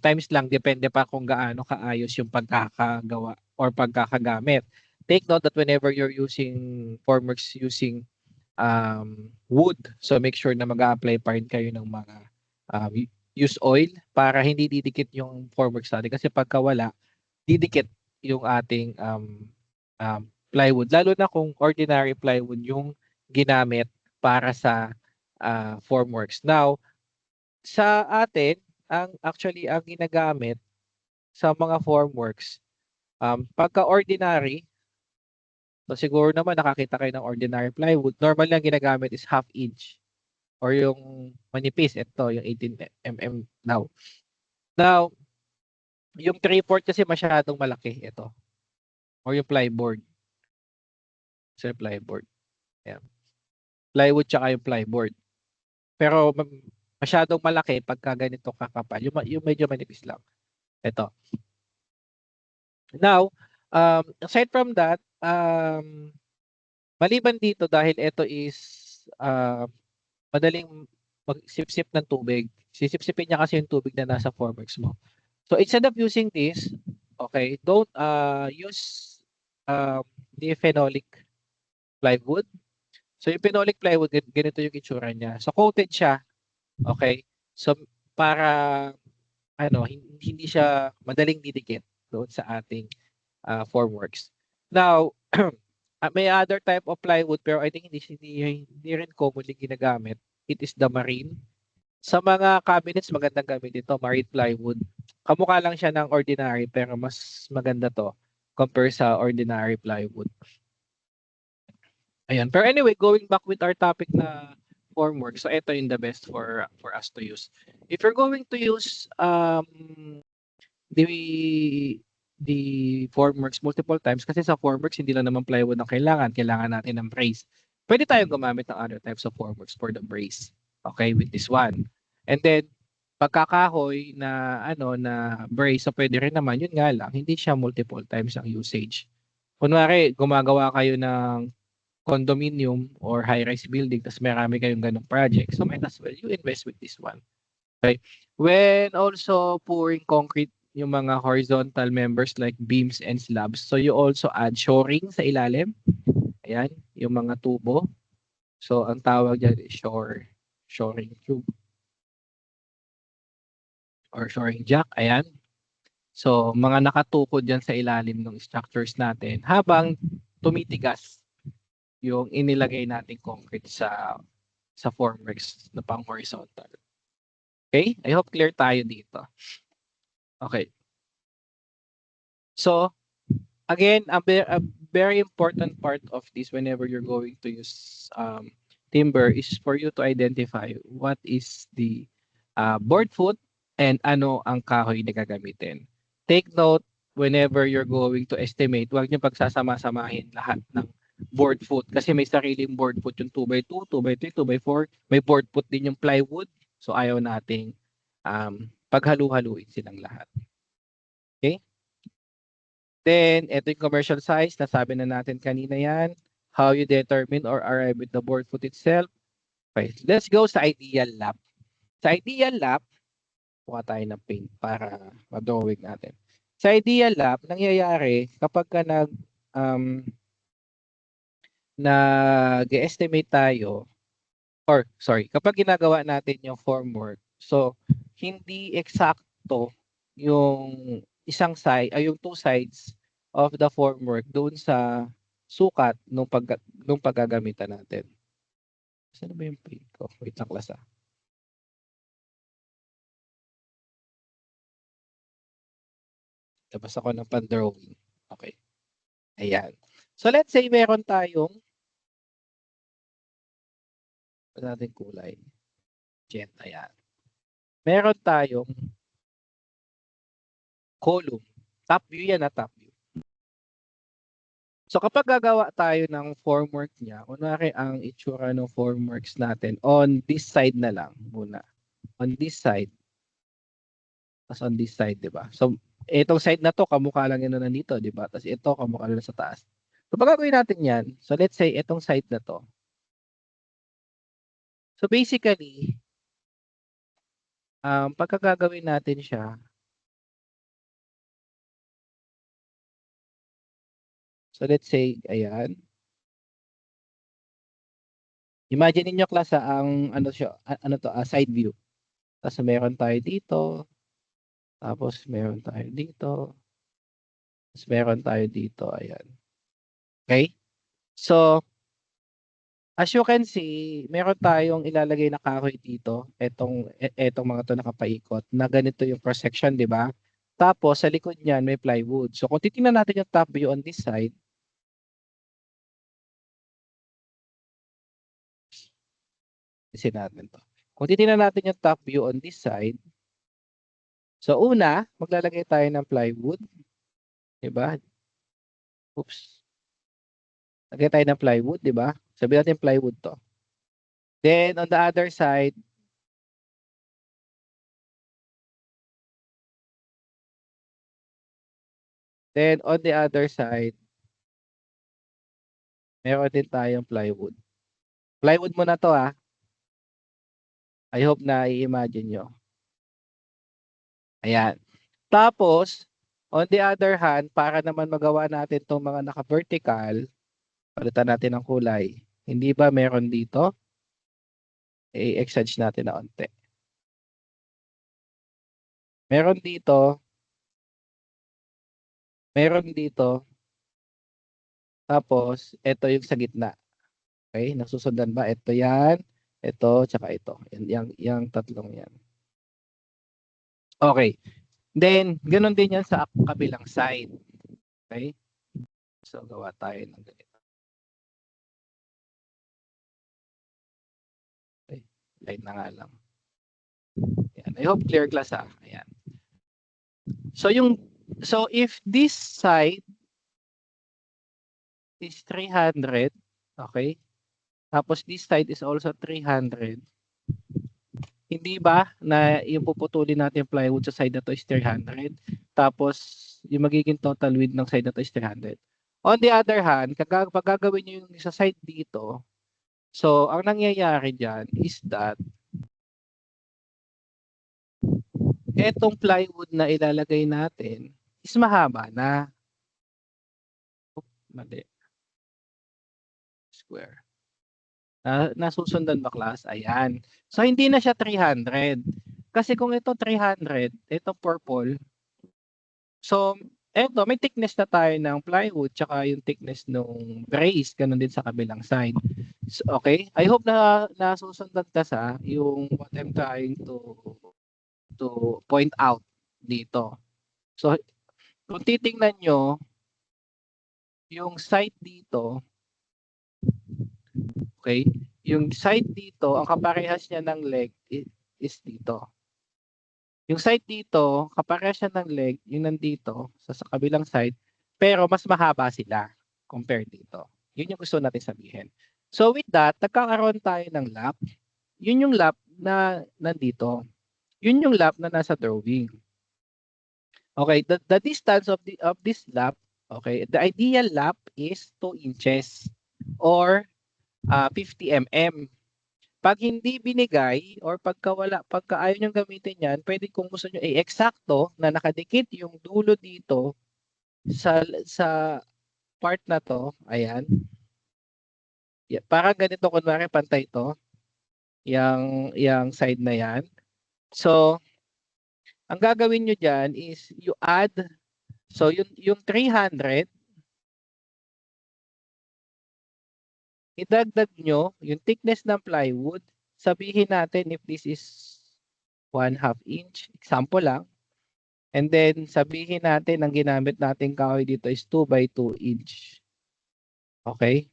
times lang, depende pa kung gaano kaayos yung pagkakagawa or pagkakagamit. Take note that whenever you're using formworks using wood, so make sure na mag-a-apply pa rin kayo ng mga use oil para hindi didikit yung formworks natin. Kasi pagka wala, didikit yung ating plywood. Lalo na kung ordinary plywood yung ginamit para sa formworks. Now, sa atin, actually ang ginagamit sa mga formworks, pagka ordinary, so siguro naman nakakita kayo ng ordinary plywood, normally ang ginagamit is 1/2 inch or yung manipis, ito yung 18 mm now. Now, yung 3/4 kasi masyadong malaki ito. Or yung plyboard. So, plyboard. Ayan. Plywood tsaka yung plyboard. Pero masyadong malaki pagka ganito kakapal. Yung medyo manipis lang. Ito. Now, aside from that, maliban dito dahil ito is madaling magsipsip ng tubig. Sisipsipin niya kasi yung tubig na nasa formworks mo. So instead of using this, okay, don't use the phenolic plywood. So yung phenolic plywood, ganito yung itsura niya. So coated siya, okay? So para hindi siya madaling didikit doon sa ating formworks. Now, may other type of plywood pero I think hindi rin commonly ginagamit. It is the marine. Sa mga cabinets, magandang gamit ito, marine plywood. Kamukha lang siya ng ordinary pero mas maganda to compare sa ordinary plywood. Ayan. Pero anyway, going back with our topic na formwork. So ito yung the best for us to use. If you're going to use the formworks multiple times kasi sa formworks hindi lang naman plywood ang kailangan natin ng brace. Pwede tayong gumamit ng other types of formworks for the brace. Okay, with this one. And then pagkakahoy na na brace, so pwede rin naman, yun nga lang, hindi siya multiple times ang usage. Kunwari, gumagawa kayo ng condominium or high-rise building, tapos marami kayong ganong project, so might as well you invest with this one. Okay. When also pouring concrete, yung mga horizontal members like beams and slabs, so you also add shoring sa ilalim. Ayan, yung mga tubo. So ang tawag dyan is shoring tube or shoring jack. Ayan. So mga nakatukod dyan sa ilalim ng structures natin habang tumitigas yung inilagay nating concrete sa formworks na pang horizontal. Okay? I hope clear tayo dito. Okay. So, again, a very important part of this whenever you're going to use timber is for you to identify what is the board foot and ano ang kahoy na gagamitin. Take note, whenever you're going to estimate, huwag niyo pagsasama-samahin lahat ng board foot kasi may sariling board foot yung 2x2, 2x3, 2x4. May board foot din yung plywood. So, ayaw nating paghalu-haluin silang lahat. Okay? Then, ito yung commercial size. Nasabi na natin kanina yan. How you determine or arrive with the board foot itself. Okay, let's go sa ideal lap. Sa ideal lap, kuha tayo ng paint para ma-drawing natin. Sa ideal lap, nangyayari kapag ka nag-estimate tayo, or sorry, kapag ginagawa natin yung formwork, so hindi eksakto yung isang side ay yung two sides of the formwork doon sa sukat nung paggagamitan natin. Saan ba yung paint ko? Wait lang, class ah. Tapos ako ng pan-drawing. Okay. Ayan. So let's say meron tayong natin kulay. Jet, ayan. Meron tayong column. Top view yan na top view. So kapag gagawa tayo ng formwork niya, kunwari ang itsura ng formworks natin on this side na lang muna. On this side. Tapos on this side, di ba? So itong side na to, kamukha lang yun na nandito, di ba? Tapos ito, kamukha lang sa taas. So pag gagawin natin yan, so let's say itong side na to. So basically, pagka gagawin natin siya, so let's say, ayan. Imagine niyo class ang ano siya, side view. Tapos meron tayo dito. Tapos meron tayo dito. Tapos meron tayo dito, ayan. Okay? So, as you can see, meron tayong ilalagay na kahoy dito. Etong mga to nakapaikot na ganito yung cross section, di ba? Tapos sa likod niyan may plywood. So kung titingnan natin yung top view on this side, isin natin to. Kung titingnan natin yung top view on this side, so una, maglalagay tayo ng plywood. Di ba? Oops. Lagay tayo ng plywood, di ba? Sabihin natin plywood to. Then on the other side, Then on the other side, meron din tayong plywood. Plywood muna to I hope na i-imagine nyo. Ayan. Tapos, on the other hand, para naman magawa natin itong mga naka-vertical, palitan natin ng kulay. Hindi ba meron dito? I-exage natin na onte. Meron dito. Meron dito. Tapos, ito yung sa gitna. Okay? Nasusundan ba? Ito yan. Ito, tsaka ito. Yung tatlong yan. Okay. Then, ganun din yan sa kabilang side. Okay? So, gawa tayo ng ganito. Okay. Light na nga lang. Ayan. I hope clear class Ayan. So, if this side is 300, okay? Tapos this side is also 300. Hindi ba na yung puputulin natin yung plywood sa side na to is 300? Tapos yung magiging total width ng side na to is 300. On the other hand, pag gagawin nyo yung sa side dito, so ang nangyayari dyan is that etong plywood na ilalagay natin is mahaba na. Mali. Square. Nasusundan ba class? Ayan. So hindi na siya 300. Kasi kung ito 300, ito purple. So eto may thickness na tayo ng plywood tsaka yung thickness ng brace, ganun din sa kabilang side. So, okay? I hope na nasusundan ka sa yung what I'm trying to point out dito. So kung titingnan nyo yung side dito, okay? Yung side dito, ang kaparehas niya ng leg is dito. Yung side dito, kaparehas siya ng leg, yung nandito, sa kabilang side, pero mas mahaba sila compared dito. Yun yung gusto natin sabihin. So with that, nagkakaroon tayo ng lap. Yun yung lap na nandito. Yun yung lap na nasa drawing. Okay, the distance of this lap, okay, the ideal lap is 2 inches or 50 mm. Pag hindi binigay or pagka ayaw nyo gamitin yan, pwede kung gusto nyo eksakto na nakadikit yung dulo dito sa part na to, ayan. Parang ganito, kunwari pantay to, yung side na yan. So, ang gagawin nyo dyan is you add, so yung 300, idagdag nyo yung thickness ng plywood. Sabihin natin if this is 1/2 inch, example lang. And then sabihin natin ang ginamit nating kahoy dito is 2 by 2 inch. Okay?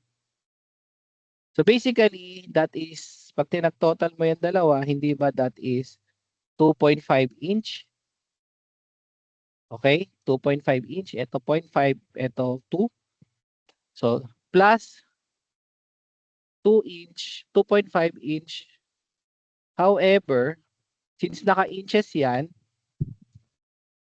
So basically, that is, pag tinag-total mo yung dalawa, hindi ba that is 2.5 inch? Okay? 2.5 inch. Ito 0.5, ito 2. So plus 2 inch, 2.5 inch. However, since naka-inches yan,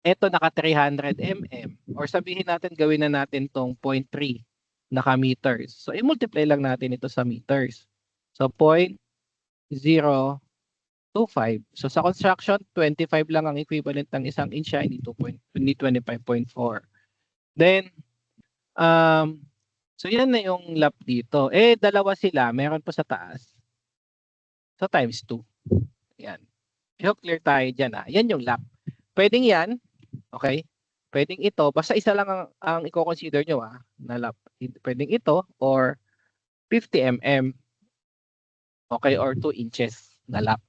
ito naka 300 mm. Or sabihin natin, gawin na natin tong 0.3 naka-meters. So, i-multiply lang natin ito sa meters. So, 0.025. So, sa construction, 25 lang ang equivalent ng isang inch, hindi 25.4. Then, so yan na yung lap dito. Dalawa sila, meron pa sa taas. So, times 2. Yan. I hope clear tayo dyan. Yan yung lap. Pwedeng yan. Okay? Pwedeng ito. Basta isa lang ang i-consider nyo na lap. Pwedeng ito or 50 mm. Okay? Or 2 inches na lap.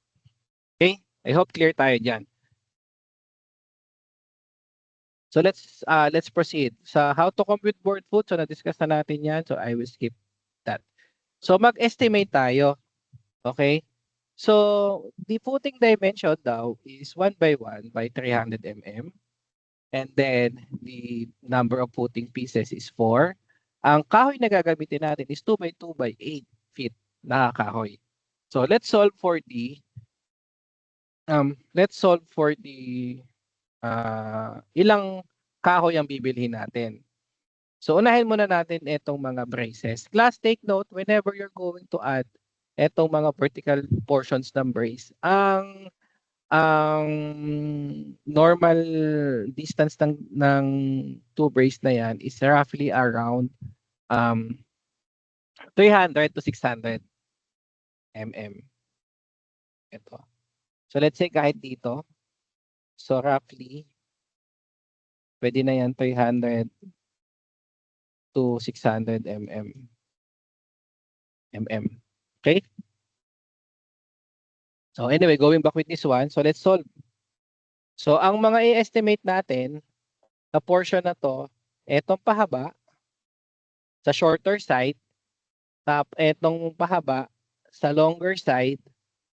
Okay? I hope clear tayo dyan. So let's proceed. Sa how to compute board foot, so na-discuss na natin yan. So I will skip that. So mag-estimate tayo. Okay? So the footing dimension daw is 1 by 1 by 300 mm. And then the number of footing pieces is 4. Ang kahoy na gagamitin natin is 2 by 2 by 8 feet na kahoy. So let's solve for the ilang kahoy ang bibilhin natin. So unahin muna natin itong mga braces. Class, take note, whenever you're going to add itong mga vertical portions ng brace, ang normal distance ng two brace na yan is roughly around 300 to 600 mm. Ito. So let's say kahit dito, so roughly, pwede na yan 300 to 600 mm. Okay? So anyway, going back with this one, so let's solve. So ang mga i-estimate natin na portion na to, etong pahaba sa shorter side, etong pahaba sa longer side,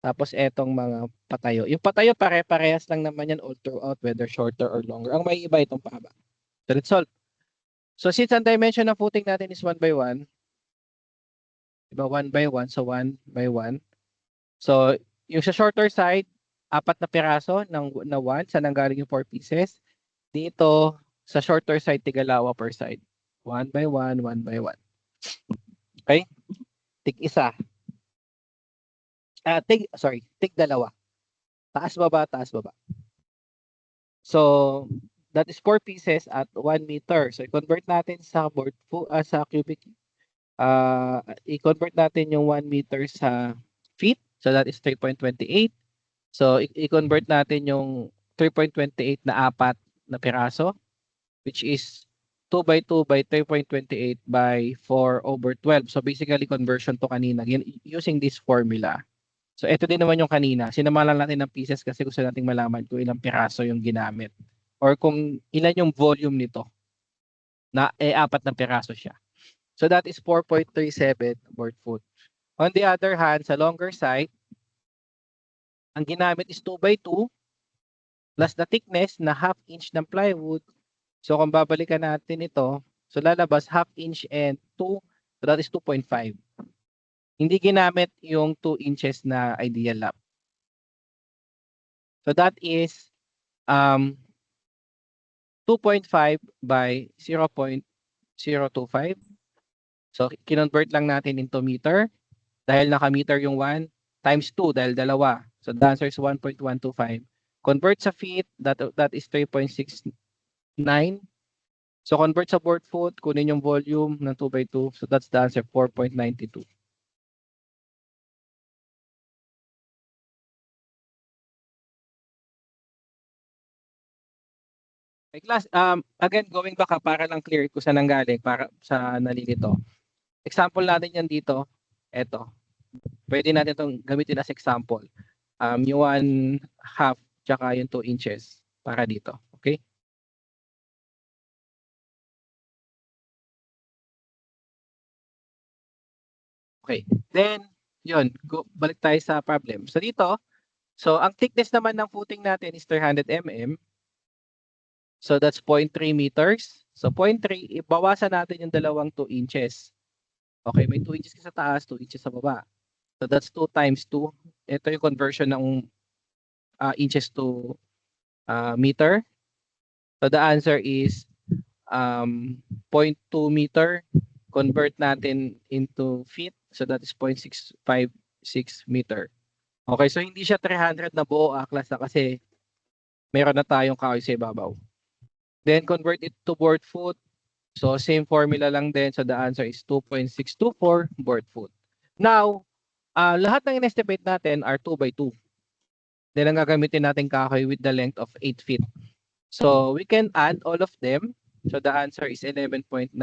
tapos etong mga patayo. Yung patayo pare-parehas lang naman yan all throughout, whether shorter or longer. Ang may iba itong pahaba. So let's solve. So since ang dimension ng footing natin is 1 by 1, diba 1 by 1, so 1 by 1. So yung sa shorter side, 4 na piraso na 1, saan nanggaling yung 4 pieces. Dito, sa shorter side, tigalawa per side. 1 by 1, 1 by 1. Okay? Tig-isa. Tig dalawa. Taas baba, taas baba. So, that is 4 pieces at 1 meter. So, i-convert natin sa sa cubic. I-convert natin yung 1 meter sa feet. So, that is 3.28. So, i-convert natin yung 3.28 na 4 na piraso, which is 2 by 2 by 3.28 by 4/12. So, basically, conversion to kanina using this formula. So, ito din naman yung kanina. Sinamalan natin ng pieces kasi gusto nating malaman kung ilang piraso yung ginamit or kung ilan yung volume nito na 4 na piraso siya. So, that is 4.37 board foot. On the other hand, sa longer side, ang ginamit is 2 by 2 plus the thickness na 1/2 inch ng plywood. So, kung babalikan natin ito, so lalabas 1/2 inch and 2, so that is 2.5. Hindi ginamit yung 2 inches na ideal lap. So, that is 2.5 by 0.025. So, kinonvert lang natin into meter. Dahil naka-meter yung 1, times 2 dahil dalawa. So, the answer is 1.125. Convert sa feet, that is 3.69. So, convert sa board foot, kunin yung volume ng 2 by 2. So, that's the answer, 4.92. Okay, class, again, going back para lang clear kung saan nanggaling, para sa nalilito. Example natin yan dito, eto. Pwede natin itong gamitin as example. Yung 1/2 tsaka yung 2 inches para dito. Okay? Okay. Then, yun. Balik tayo sa problem. So dito, so ang thickness naman ng footing natin is 300 mm. So that's 0.3 meters. So 0.3, ibawasan natin yung dalawang 2 inches. Okay, may 2 inches sa taas, 2 inches sa baba. So that's 2 times 2. Ito yung conversion ng inches to meter. So the answer is 0.2 meter. Convert natin into feet. So that is 0.656 meter. Okay, so hindi siya 300 na buo class na kasi meron na tayong kahoy sa ibabaw. Then convert it to board foot. So same formula lang din. So the answer is 2.624 board foot. Now, lahat ng in-estimate natin are 2 by 2. Then ang gagamitin natin kahoy with the length of 8 feet. So we can add all of them. So the answer is 11.914.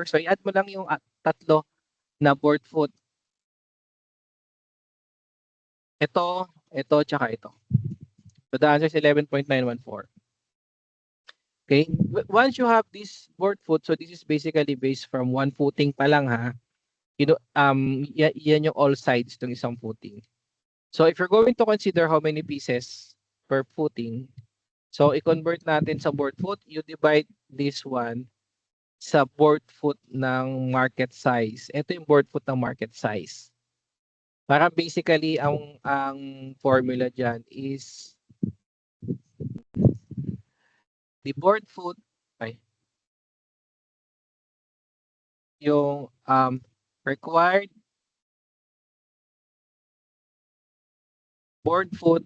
So i-add mo lang yung tatlo na board foot. Ito, tsaka ito. So the answer is 11.914. Okay? Once you have this board foot, so this is basically based from one footing pa lang ha. Yan yung all sides ng isang footing. So if you're going to consider how many pieces per footing, so i-convert natin sa board foot, you divide this one sa board foot ng market size. Ito yung board foot ng market size. Para basically ang formula diyan is the board foot yung required board foot,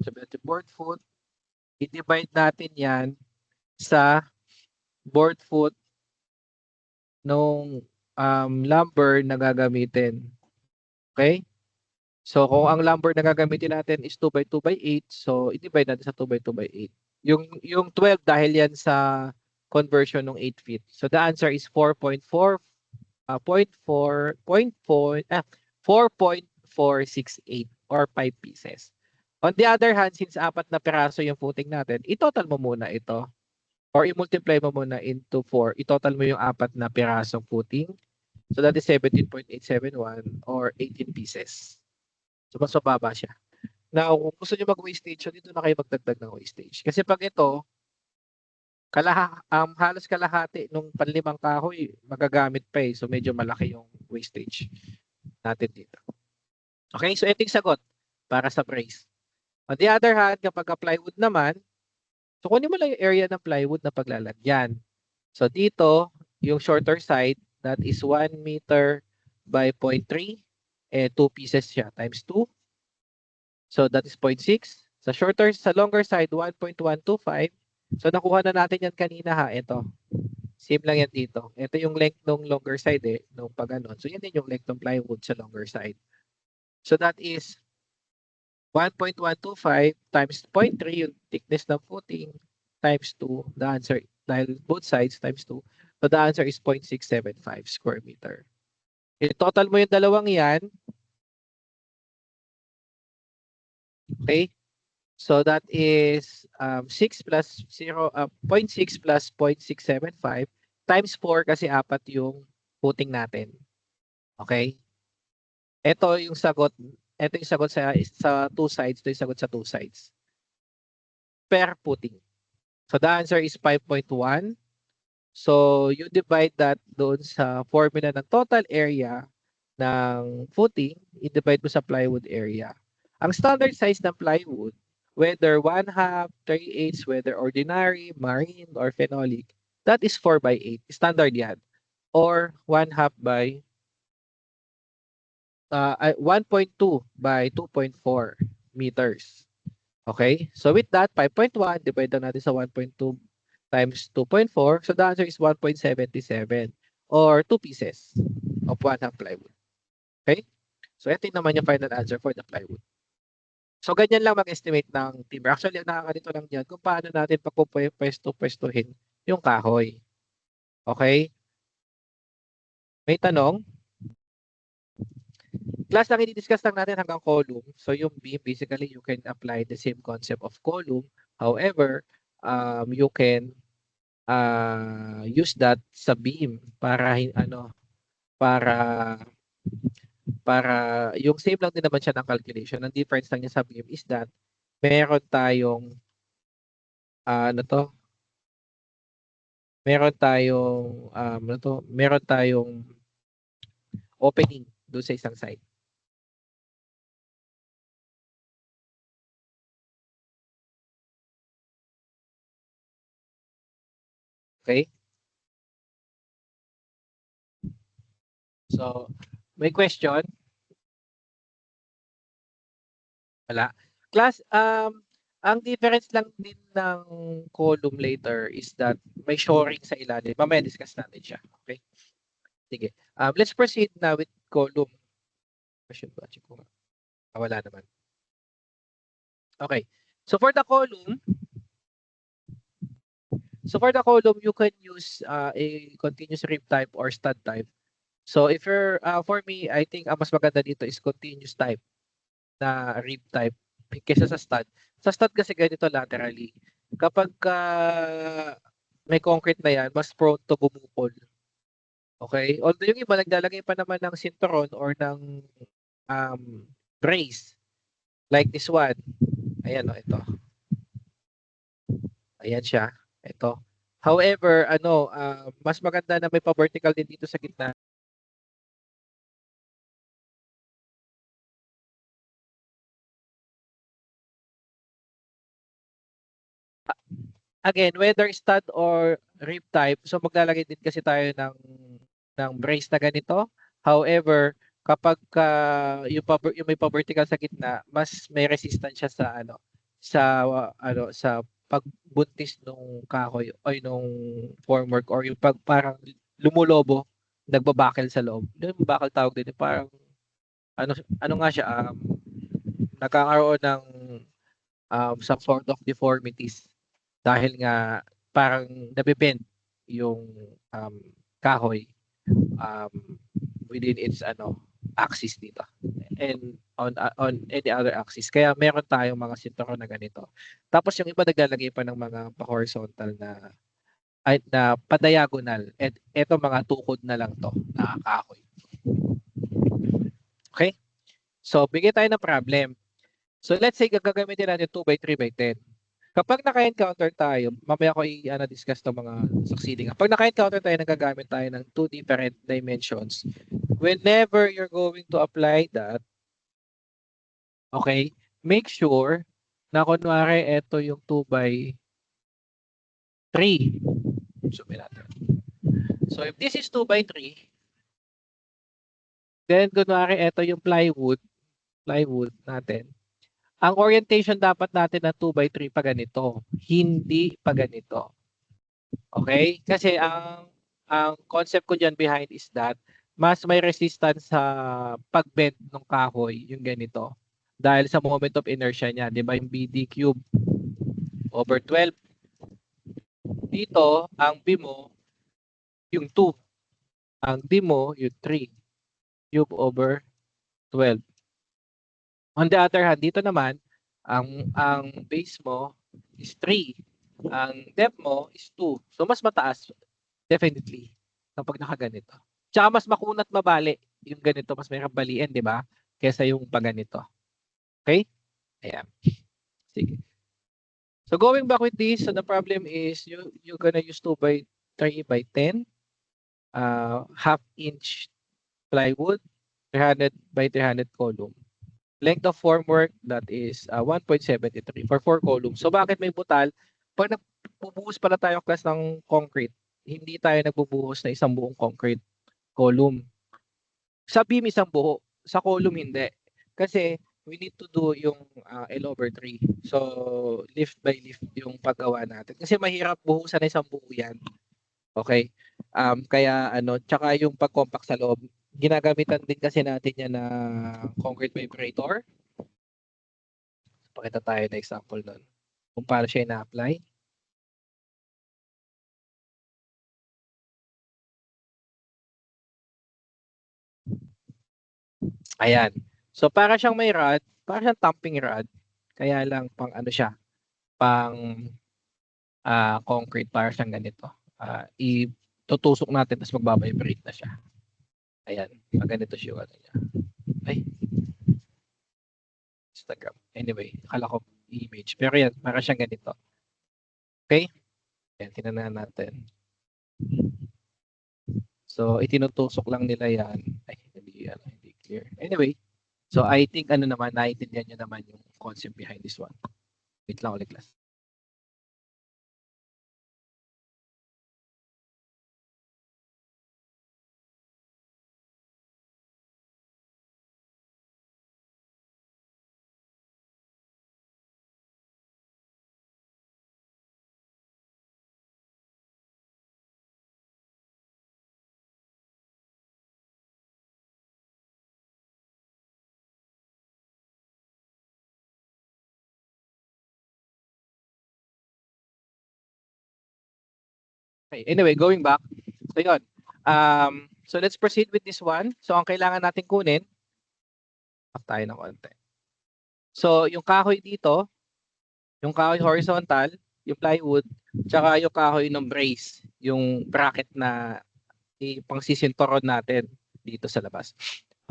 sabi natin board foot, i-divide natin yan sa board foot nung lumber na gagamitin. Okay? So, kung ang lumber na gagamitin natin is 2 by 2 by 8, so i-divide natin sa 2 by 2 by 8. Yung 12 dahil yan sa conversion ng 8 feet. So, the answer is 4.4, 4.468 or 5 pieces. On the other hand, since 4 na piraso yung footing natin, i-total mo muna ito or i-multiply mo muna into 4. I-total mo yung 4 na pirasong footing. So, that is 17.871 or 18 pieces. So, mas mababa siya. Now, kung gusto nyo mag-wastage, dito na kayo magdagdag ng wastage. Kasi pag ito, halos kalahati nung panlimang kahoy, magagamit pa eh. So, medyo malaki yung wastage natin dito. Okay, so ito yung sagot para sa brace. On the other hand, kapag plywood naman, so kunin mo lang yung area ng plywood na paglalagyan. So, dito, yung shorter side, that is 1 meter by 0.3. 2 pieces siya times 2. So that is 0.6. Sa longer side, 1.125. So nakuha na natin yan kanina ha. Ito. Same lang yan dito. Ito yung length ng longer side nung pag ganon. So yan din yung length ng plywood sa longer side. So that is 1.125 times 0.3 yung thickness ng footing times 2. The answer, dahil both sides times 2. So the answer is 0.675 square meter. I-total mo yung dalawang yan. Okay? So that is 6 plus 0, 0.6 plus 0.675 times 4 kasi 4 yung footing natin. Okay? Ito yung sagot sa two sides, ito yung sagot sa two sides. Per footing. So the answer is 5.1. So you divide that doon sa formula ng total area ng footing, i-divide mo sa plywood area. Ang standard size ng plywood, whether 1/2, 3/8, whether ordinary, marine, or phenolic, that is 4 by 8. Standard yan. Or 1/2 by 1.2 by 2.4 meters. Okay? So with that, 5.1, divide na natin sa 1.2 times 2.4. So the answer is 1.77 or 2 pieces of 1/2 plywood. Okay? So ito naman yung final answer for the plywood. So ganyan lang mag-estimate ng timber. Actually, ang nakakalito lang dyan kung paano natin pagpupwesto-pwestuhin yung kahoy. Okay? May tanong? Class lang i-discuss lang natin hanggang column. So yung beam, basically, you can apply the same concept of column. However, you can use that sa beam para para yung same lang din naman siya ng calculation. Ang difference lang niya sa beam is that meron tayong meron tayong opening doon sa isang side. Okay? So, may question? Wala. Class, ang difference lang din ng column later is that may shoring sa ilalim. Mamaya discuss natin siya. Okay? Sige. Let's proceed now with column. Question ba? Check ko nga. Wala naman. Okay. So for the column, you can use a continuous rib type or stud type. So if you're, for me, I think ang mas maganda dito is continuous type na rib type kaysa sa stud. Sa stud kasi ganito laterally. Kapag may concrete na yan, mas prone to bumukol. Okay? Although yung iba naglalagay pa naman ng sinturon or ng brace. Like this one. Ayan o, ito. Ayan siya. Ito. However, mas maganda na may pa-vertical din dito sa gitna. again, whether stud or rib type, so maglalagay din kasi tayo ng brace na ganito. However, kapag yung may pa-vertical sa gitna, mas may resistance siya sa pagbuntis nung kahoy o nung formwork or yung pag parang lumulobo, nagbabakal sa loob. Yung bakal tawag din, parang ano nga siya, nagkakaroon ng some sort of deformities dahil nga parang nabibend yung kahoy um, within its axis dito and on any other axis. Kaya meron tayong mga sinturon na ganito. Tapos yung iba naglalagay pa ng mga pa-horizontal na pa-diagonal. At eto mga tukod na lang to na kahoy. Okay? So, bigyan tayo ng problem. So, let's say gagamitin natin 2x3x10. Kapag naka-encounter tayo, mamaya ko i-discuss ng mga succeeding. Kapag naka-encounter tayo, nagagamit tayo ng two different dimensions. Whenever you're going to apply that, okay, make sure na kunwari ito yung 2x3. Zoom natin. So, if this is 2x3, then kunwari ito yung plywood natin. Ang orientation dapat natin na 2x3 pa ganito, hindi pa ganito. Okay? Kasi ang concept ko diyan behind is that mas may resistance sa pag-bend ng kahoy yung ganito. Dahil sa moment of inertia niya, 'di ba, yung BD cube over 12. Dito, ang B mo yung 2. Ang D mo yung 3. Cube over 12. On the other hand, dito naman, ang base mo is 3. Ang depth mo is 2. So, mas mataas, definitely, kapag nakaganito. Tsaka mas makunat mabali yung ganito, mas may balian, di ba? Kesa yung pag ganito. Okay? Ayan. Sige. So, going back with this, so the problem is you're gonna use 2x3x10, half-inch plywood, 300 by 300 column. Length of formwork, that is 1.73 for 4 columns. So bakit may butal? Pag nagbubuhos pala tayo class ng concrete, hindi tayo nagbubuhos na isang buong concrete column. Sa beam isang buo, sa column hindi. Kasi we need to do yung L over 3. So lift by lift yung paggawa natin. Kasi mahirap buhusan na isang buo yan. Okay? Kaya tsaka yung pag-compact sa loob, ginagamitan din kasi natin yan na concrete vibrator. Pakita tayo na example nun. Kung paano siya ina-apply. Ayan. So para siyang may rod, para siyang tamping rod. Kaya lang pang siya, pang concrete, para siyang ganito. Itutusok natin tapos magbabibrate na siya. Ayan, ganito siya niya. Ay. Instagram. Anyway, akala ko image. Pero yan, para siyang ganito. Okay? Yan, tinanan natin. So, itinutusok lang nila yan. Ay, hindi clear. Anyway, so I think naiintindihan nyo naman yung concept behind this one. Wait lang ulit class. Okay, anyway, going back. So, yun. So, let's proceed with this one. So, ang kailangan natin kunin, tayo ng konti. So, yung kahoy dito, yung kahoy horizontal, yung plywood, tsaka yung kahoy ng brace, yung bracket na pangsisinturon natin dito sa labas.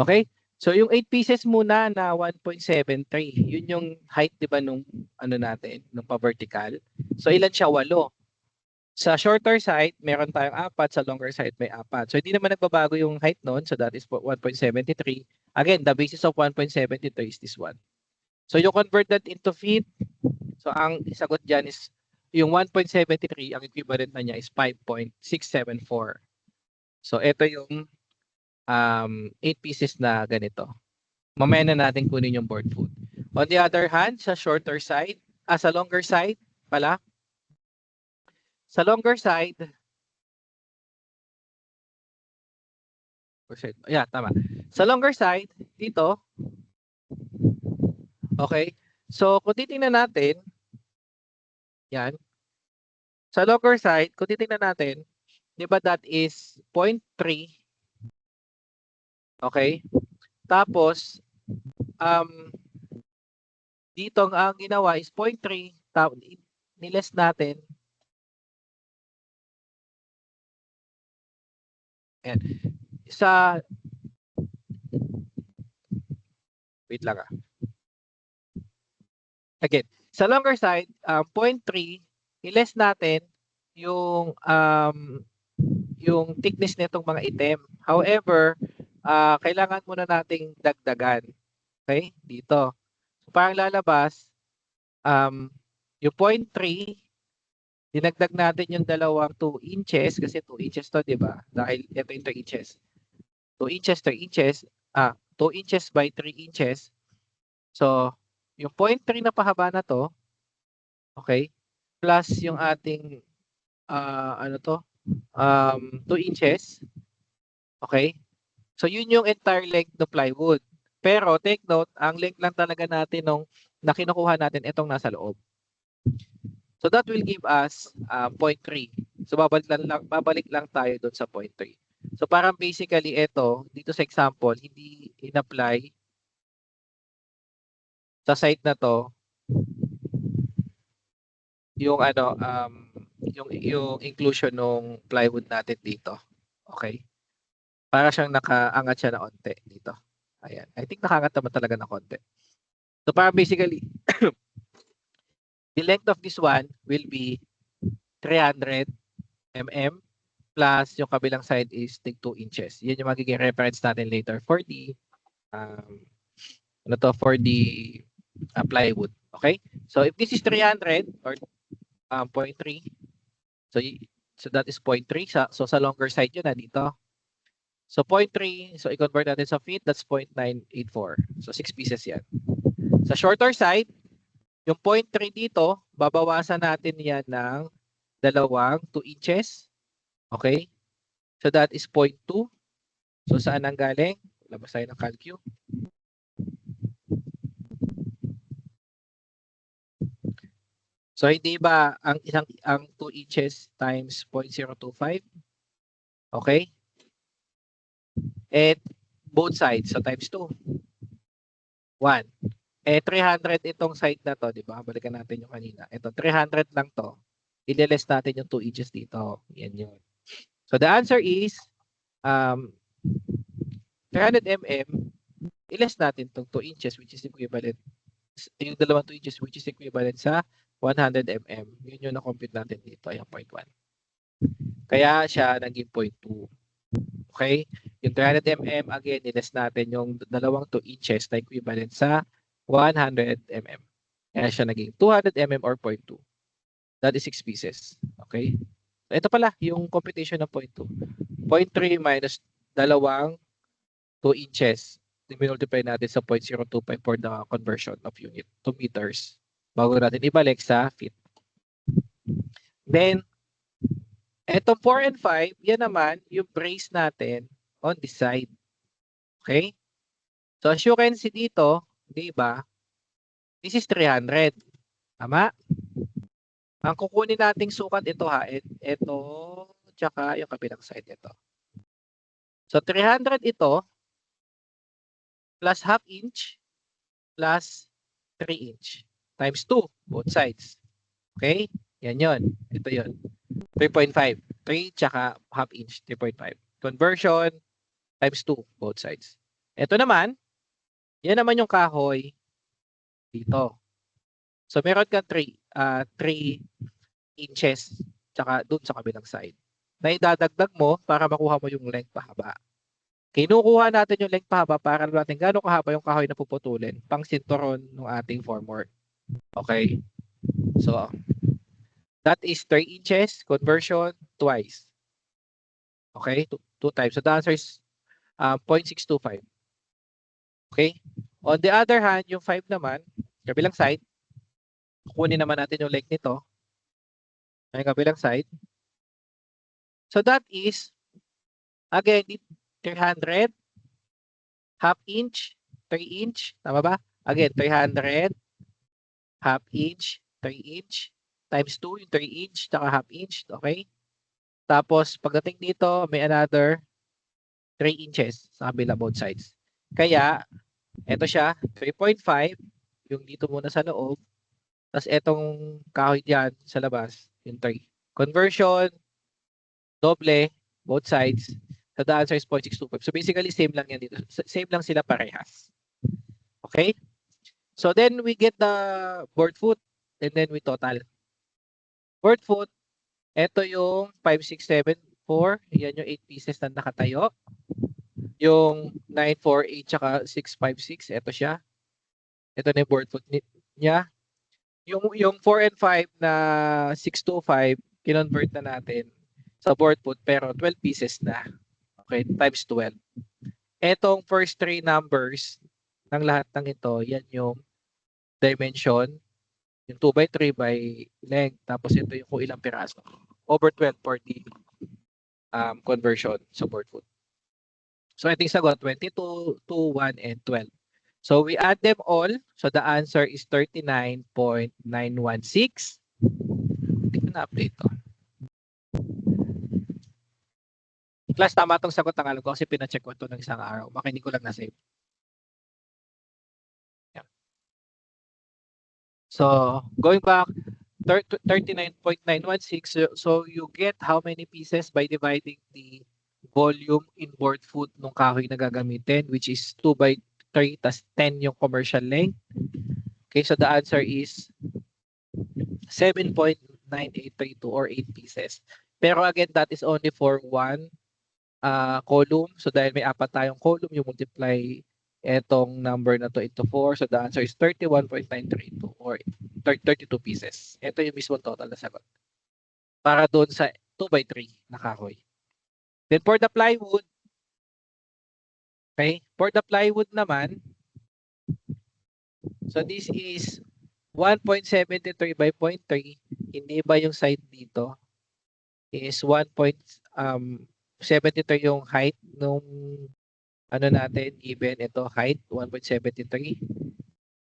Okay? So, yung 8 pieces muna na 1.73, yun yung height, di ba, nung natin, nung pa-vertical. So, ilan siya? 8. Sa shorter side, meron tayong 4. Sa longer side, may 4. So, hindi naman nagbabago yung height nun. So, that is 1.73. Again, the basis of 1.73 is this one. So, you convert that into feet. So, ang sagot dyan is yung 1.73, ang equivalent na niya is 5.674. So, ito yung 8 pieces na ganito. Mamaya na natin kunin yung board food. On the other hand, sa shorter side, sa longer side pala, sa longer side, yeah, tama. Sa longer side, dito, okay? So, kung titingnan natin, yan, sa longer side, kung titingnan natin, di ba that is 0.3, okay? Tapos, dito ang ginawa is 0.3, niles natin. Ayan. Wait lang Again, sa longer side, 0.3, niles natin yung thickness nitong mga item. However, kailangan muna nating dagdagan. Okay? Dito. So, parang lalabas, yung 0.3, dinagdag natin yung dalawang 2 inches kasi 2 inches to, di ba? Dahil ito yung 3 inches. 2 inches, 3 inches. 2 inches by 3 inches. So, yung 0.3 na pahaba na to, okay? Plus yung ating, 2 inches. Okay? So, yun yung entire length ng plywood. Pero, take note, ang length lang talaga natin na kinukuha natin itong nasa loob. So, that will give us 0.3. So, babalik lang tayo doon sa 0.3. So, parang basically ito, dito sa example, hindi in-apply sa site na to yung yung inclusion ng plywood natin dito. Okay? Para siyang nakaangat siya na onte dito. Ayan. I think nakaangat naman talaga na konti. So parang basically, the length of this one will be 300 mm plus yung kabilang side is 2 inches. Yan yung magiging reference natin later for the plywood. Okay? So if this is 300 or 0.3, so that is 0.3. So sa longer side yun na dito. So 0.3, so i-convert natin sa feet, that's 0.984. So 6 pieces yan. Sa shorter side, yung 0.3 dito, babawasan natin yan ng dalawang 2 inches. Okay? So that is 0.2. So saan ang galing? Labas tayo ng calcu. So hindi ba ang 2 inches times 0.025? Okay? At both sides, so times 2. 1. 300 itong side na to, di ba? Balikan natin yung kanina. Ito, 300 lang to. I-less natin yung 2 inches dito. Yan yun. So the answer is 300 mm, i-less natin itong 2 inches which is equivalent, yung dalawang 2 inches which is equivalent sa 100 mm. Yun yung na-compute natin dito, yung 0.1. Kaya siya naging 0.2. Okay? Yung 300 mm, again, i-less natin yung dalawang 2 inches na equivalent sa 100 mm. Kaya siya naging 200 mm or 0.2. That is 6 pieces. Okay? So, ito pala, yung computation ng 0.2. 0.3 minus dalawang 2 inches. I-multiply natin sa 0.025 for the conversion of unit to meters. Bago natin ibalik sa feet. Then, etong 4 and 5, yan naman yung brace natin on this side. Okay? So, as you can see dito, di ba? This is 300. Tama? Ang kukunin nating sukat ito ha. Ito, tsaka yung kabilang side ito. So, 300 ito, plus half inch, plus 3 inch. Times 2, both sides. Okay? Yan yun. Ito yun. 3.5. 3 tsaka half inch, 3.5. Conversion, times 2, both sides. Ito naman, yan naman yung kahoy dito. So, meron kang 3 inches tsaka dun sa kabilang side. Na idadagdag mo para makuha mo yung length pahaba. Kinukuha natin yung length pahaba para natin gano'ng kahaba yung kahoy na puputulin pang sinturon ng ating formwork. Okay? So, That is 3 inches, conversion twice. Okay, two times. So the answer is 0.625. Okay? On the other hand, yung 5 naman, kabilang side, kukunin naman natin yung length nito. Ay, kabilang side. So that is, again, 300, half inch, 3 inch. Tama ba? Again, 300, half inch, 3 inch, times 2, yung 3 inch, tsaka half inch. Okay? Tapos, pagdating dito, may another 3 inches sa kabila both sides. Kaya, eto siya, 3.5, yung dito muna sa loob. Tapos, etong kahoy dyan sa labas, yung 3. Conversion, doble, both sides. So, the answer is 0.625. So, basically, same lang yan dito. Same lang sila parehas. Okay? So, then we get the board foot and then we total. Board foot, eto yung 5, 6, 7, 4. Yan yung 8 pieces na nakatayo. Yung 9, 4, 8, tsaka 6, 5, 6. Ito siya. Ito na yung board foot niya. Yung 4 and 5 na 6 to 5, kinonvert na natin sa board foot pero 12 pieces na. Okay, times 12. Etong first 3 numbers ng lahat ng ito, yan yung dimension. Yung 2 by 3 by length. Tapos ito yung kung ilang piraso. Over 12 for the conversion sa board foot. So, ating sagot, 22, 2, 1, and 12. So, we add them all. So, the answer is 39.916. Hindi ko na-update to. Class, tama itong sagot ng alam ko kasi pina-check ko ito ng isang araw. Baka hindi ko lang na-save. Yeah. So, going back, 39.916. So, you get how many pieces by dividing the volume in board foot ng kahoy na gagamitin, which is 2 by 3 tas 10 yung commercial length. Okay, so the answer is 7.9832 or 8 pieces. Pero again, that is only for one column. So dahil may 4 tayong column, you multiply etong number na to into 4. So the answer is 31.932 or 32 pieces. Ito yung mismo total na sagot. Para doon sa 2 by 3 na kahoy. Then for the plywood, okay, for the plywood naman, so this is 1.73 by 0.3. Hindi ba yung side dito is 1.73 yung height nung ano natin, given ito height 1.73.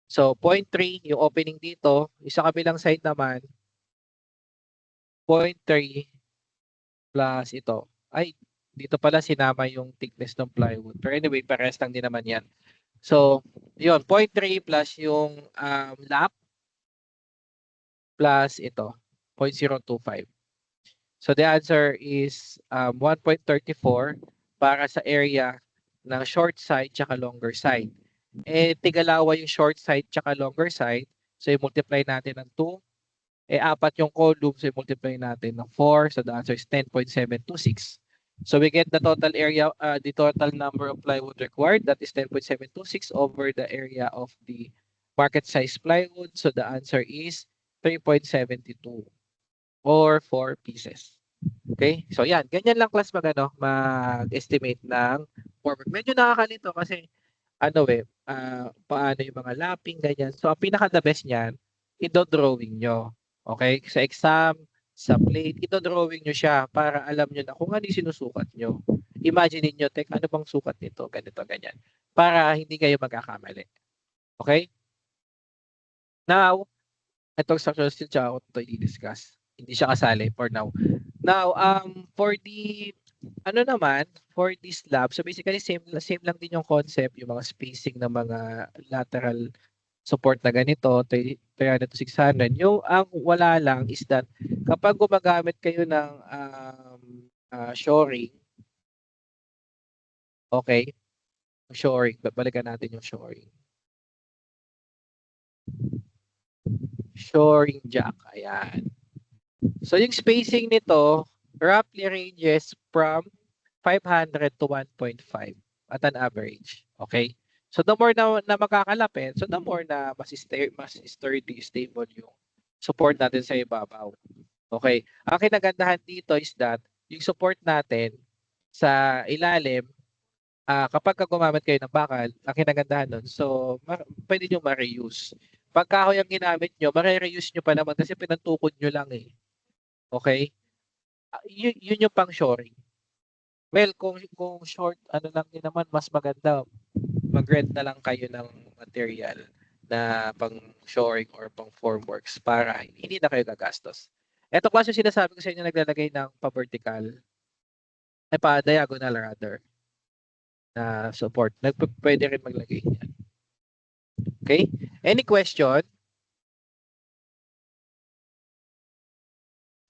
So 0.3 yung opening dito, isa kabilang side naman 0.3 plus ito. Ay, dito pala sinama yung thickness ng plywood. Pero anyway, parehas lang din naman yan. So, yun, 0.3 plus yung lap plus ito, 0.025. So, the answer is 1.34 para sa area ng short side tsaka longer side. Eh, tigalawa yung short side tsaka longer side. So, i-multiply natin ng 2. Eh, 4 yung column. So, i-multiply natin ng 4. So, the answer is 10.726. So, we get the total area, the total number of plywood required. That is 10.726 over the area of the market size plywood. So, the answer is 3.72 or 4 pieces. Okay? So, yan. Ganyan lang class mag-estimate ng formwork. Medyo nakakalito kasi paano yung mga lapping, ganyan. So, ang pinaka-the best niyan, ito-drawing nyo. Okay? Sa exam, sa plate, ito-drawing nyo siya para alam nyo na kung ano yung sinusukat nyo. Imagine niyo, ano bang sukat nito? Ganito, ganyan. Para hindi kayo magkakamali. Okay? Now, itong structural steel tsaka ako ito i-discuss. Hindi siya kasali for now. Now, for the for this slab, so basically same lang din yung concept, yung mga spacing ng mga lateral support na ganito, 300 to 600. Yung ang wala lang is that kapag gumagamit kayo ng shoring, okay, shoring, balikan natin yung shoring. Shoring jack, ayan. So yung spacing nito roughly ranges from 500 to 1.5 at an average. Okay? So the more na makakalapit, so the more na mas sturdy, stable yung support natin sa ibabaw. Okay. Ang kinagandahan dito is that yung support natin sa ilalim, kapag gumamit kayo ng bakal, ang kinagandahan nun, so pwede nyo ma-reuse. Pag kahoy ang ginamit nyo, ma-reuse nyo pa naman kasi pinantukod nyo lang eh. Okay? Yun yung pang shoring. Well, kung short, ano lang din naman, mas maganda, mag-rent na lang kayo ng material na pang shoring or pang formworks para hindi na kayo gagastos. Ito kasi sinasabi ko sa inyo naglalagay ng pa-vertical, ay pa-diagonal rather, na support. Pwede rin maglagay niyan. Okay? Any question?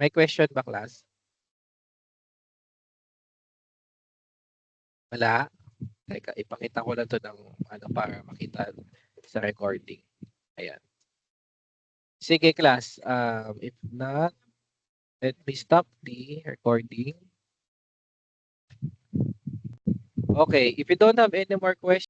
May question ba, class? Wala? Teka, ipakita ko lang to ng ano para makita sa recording. Ayan. Sige, class. If not, let me stop the recording. Okay, if you don't have any more questions,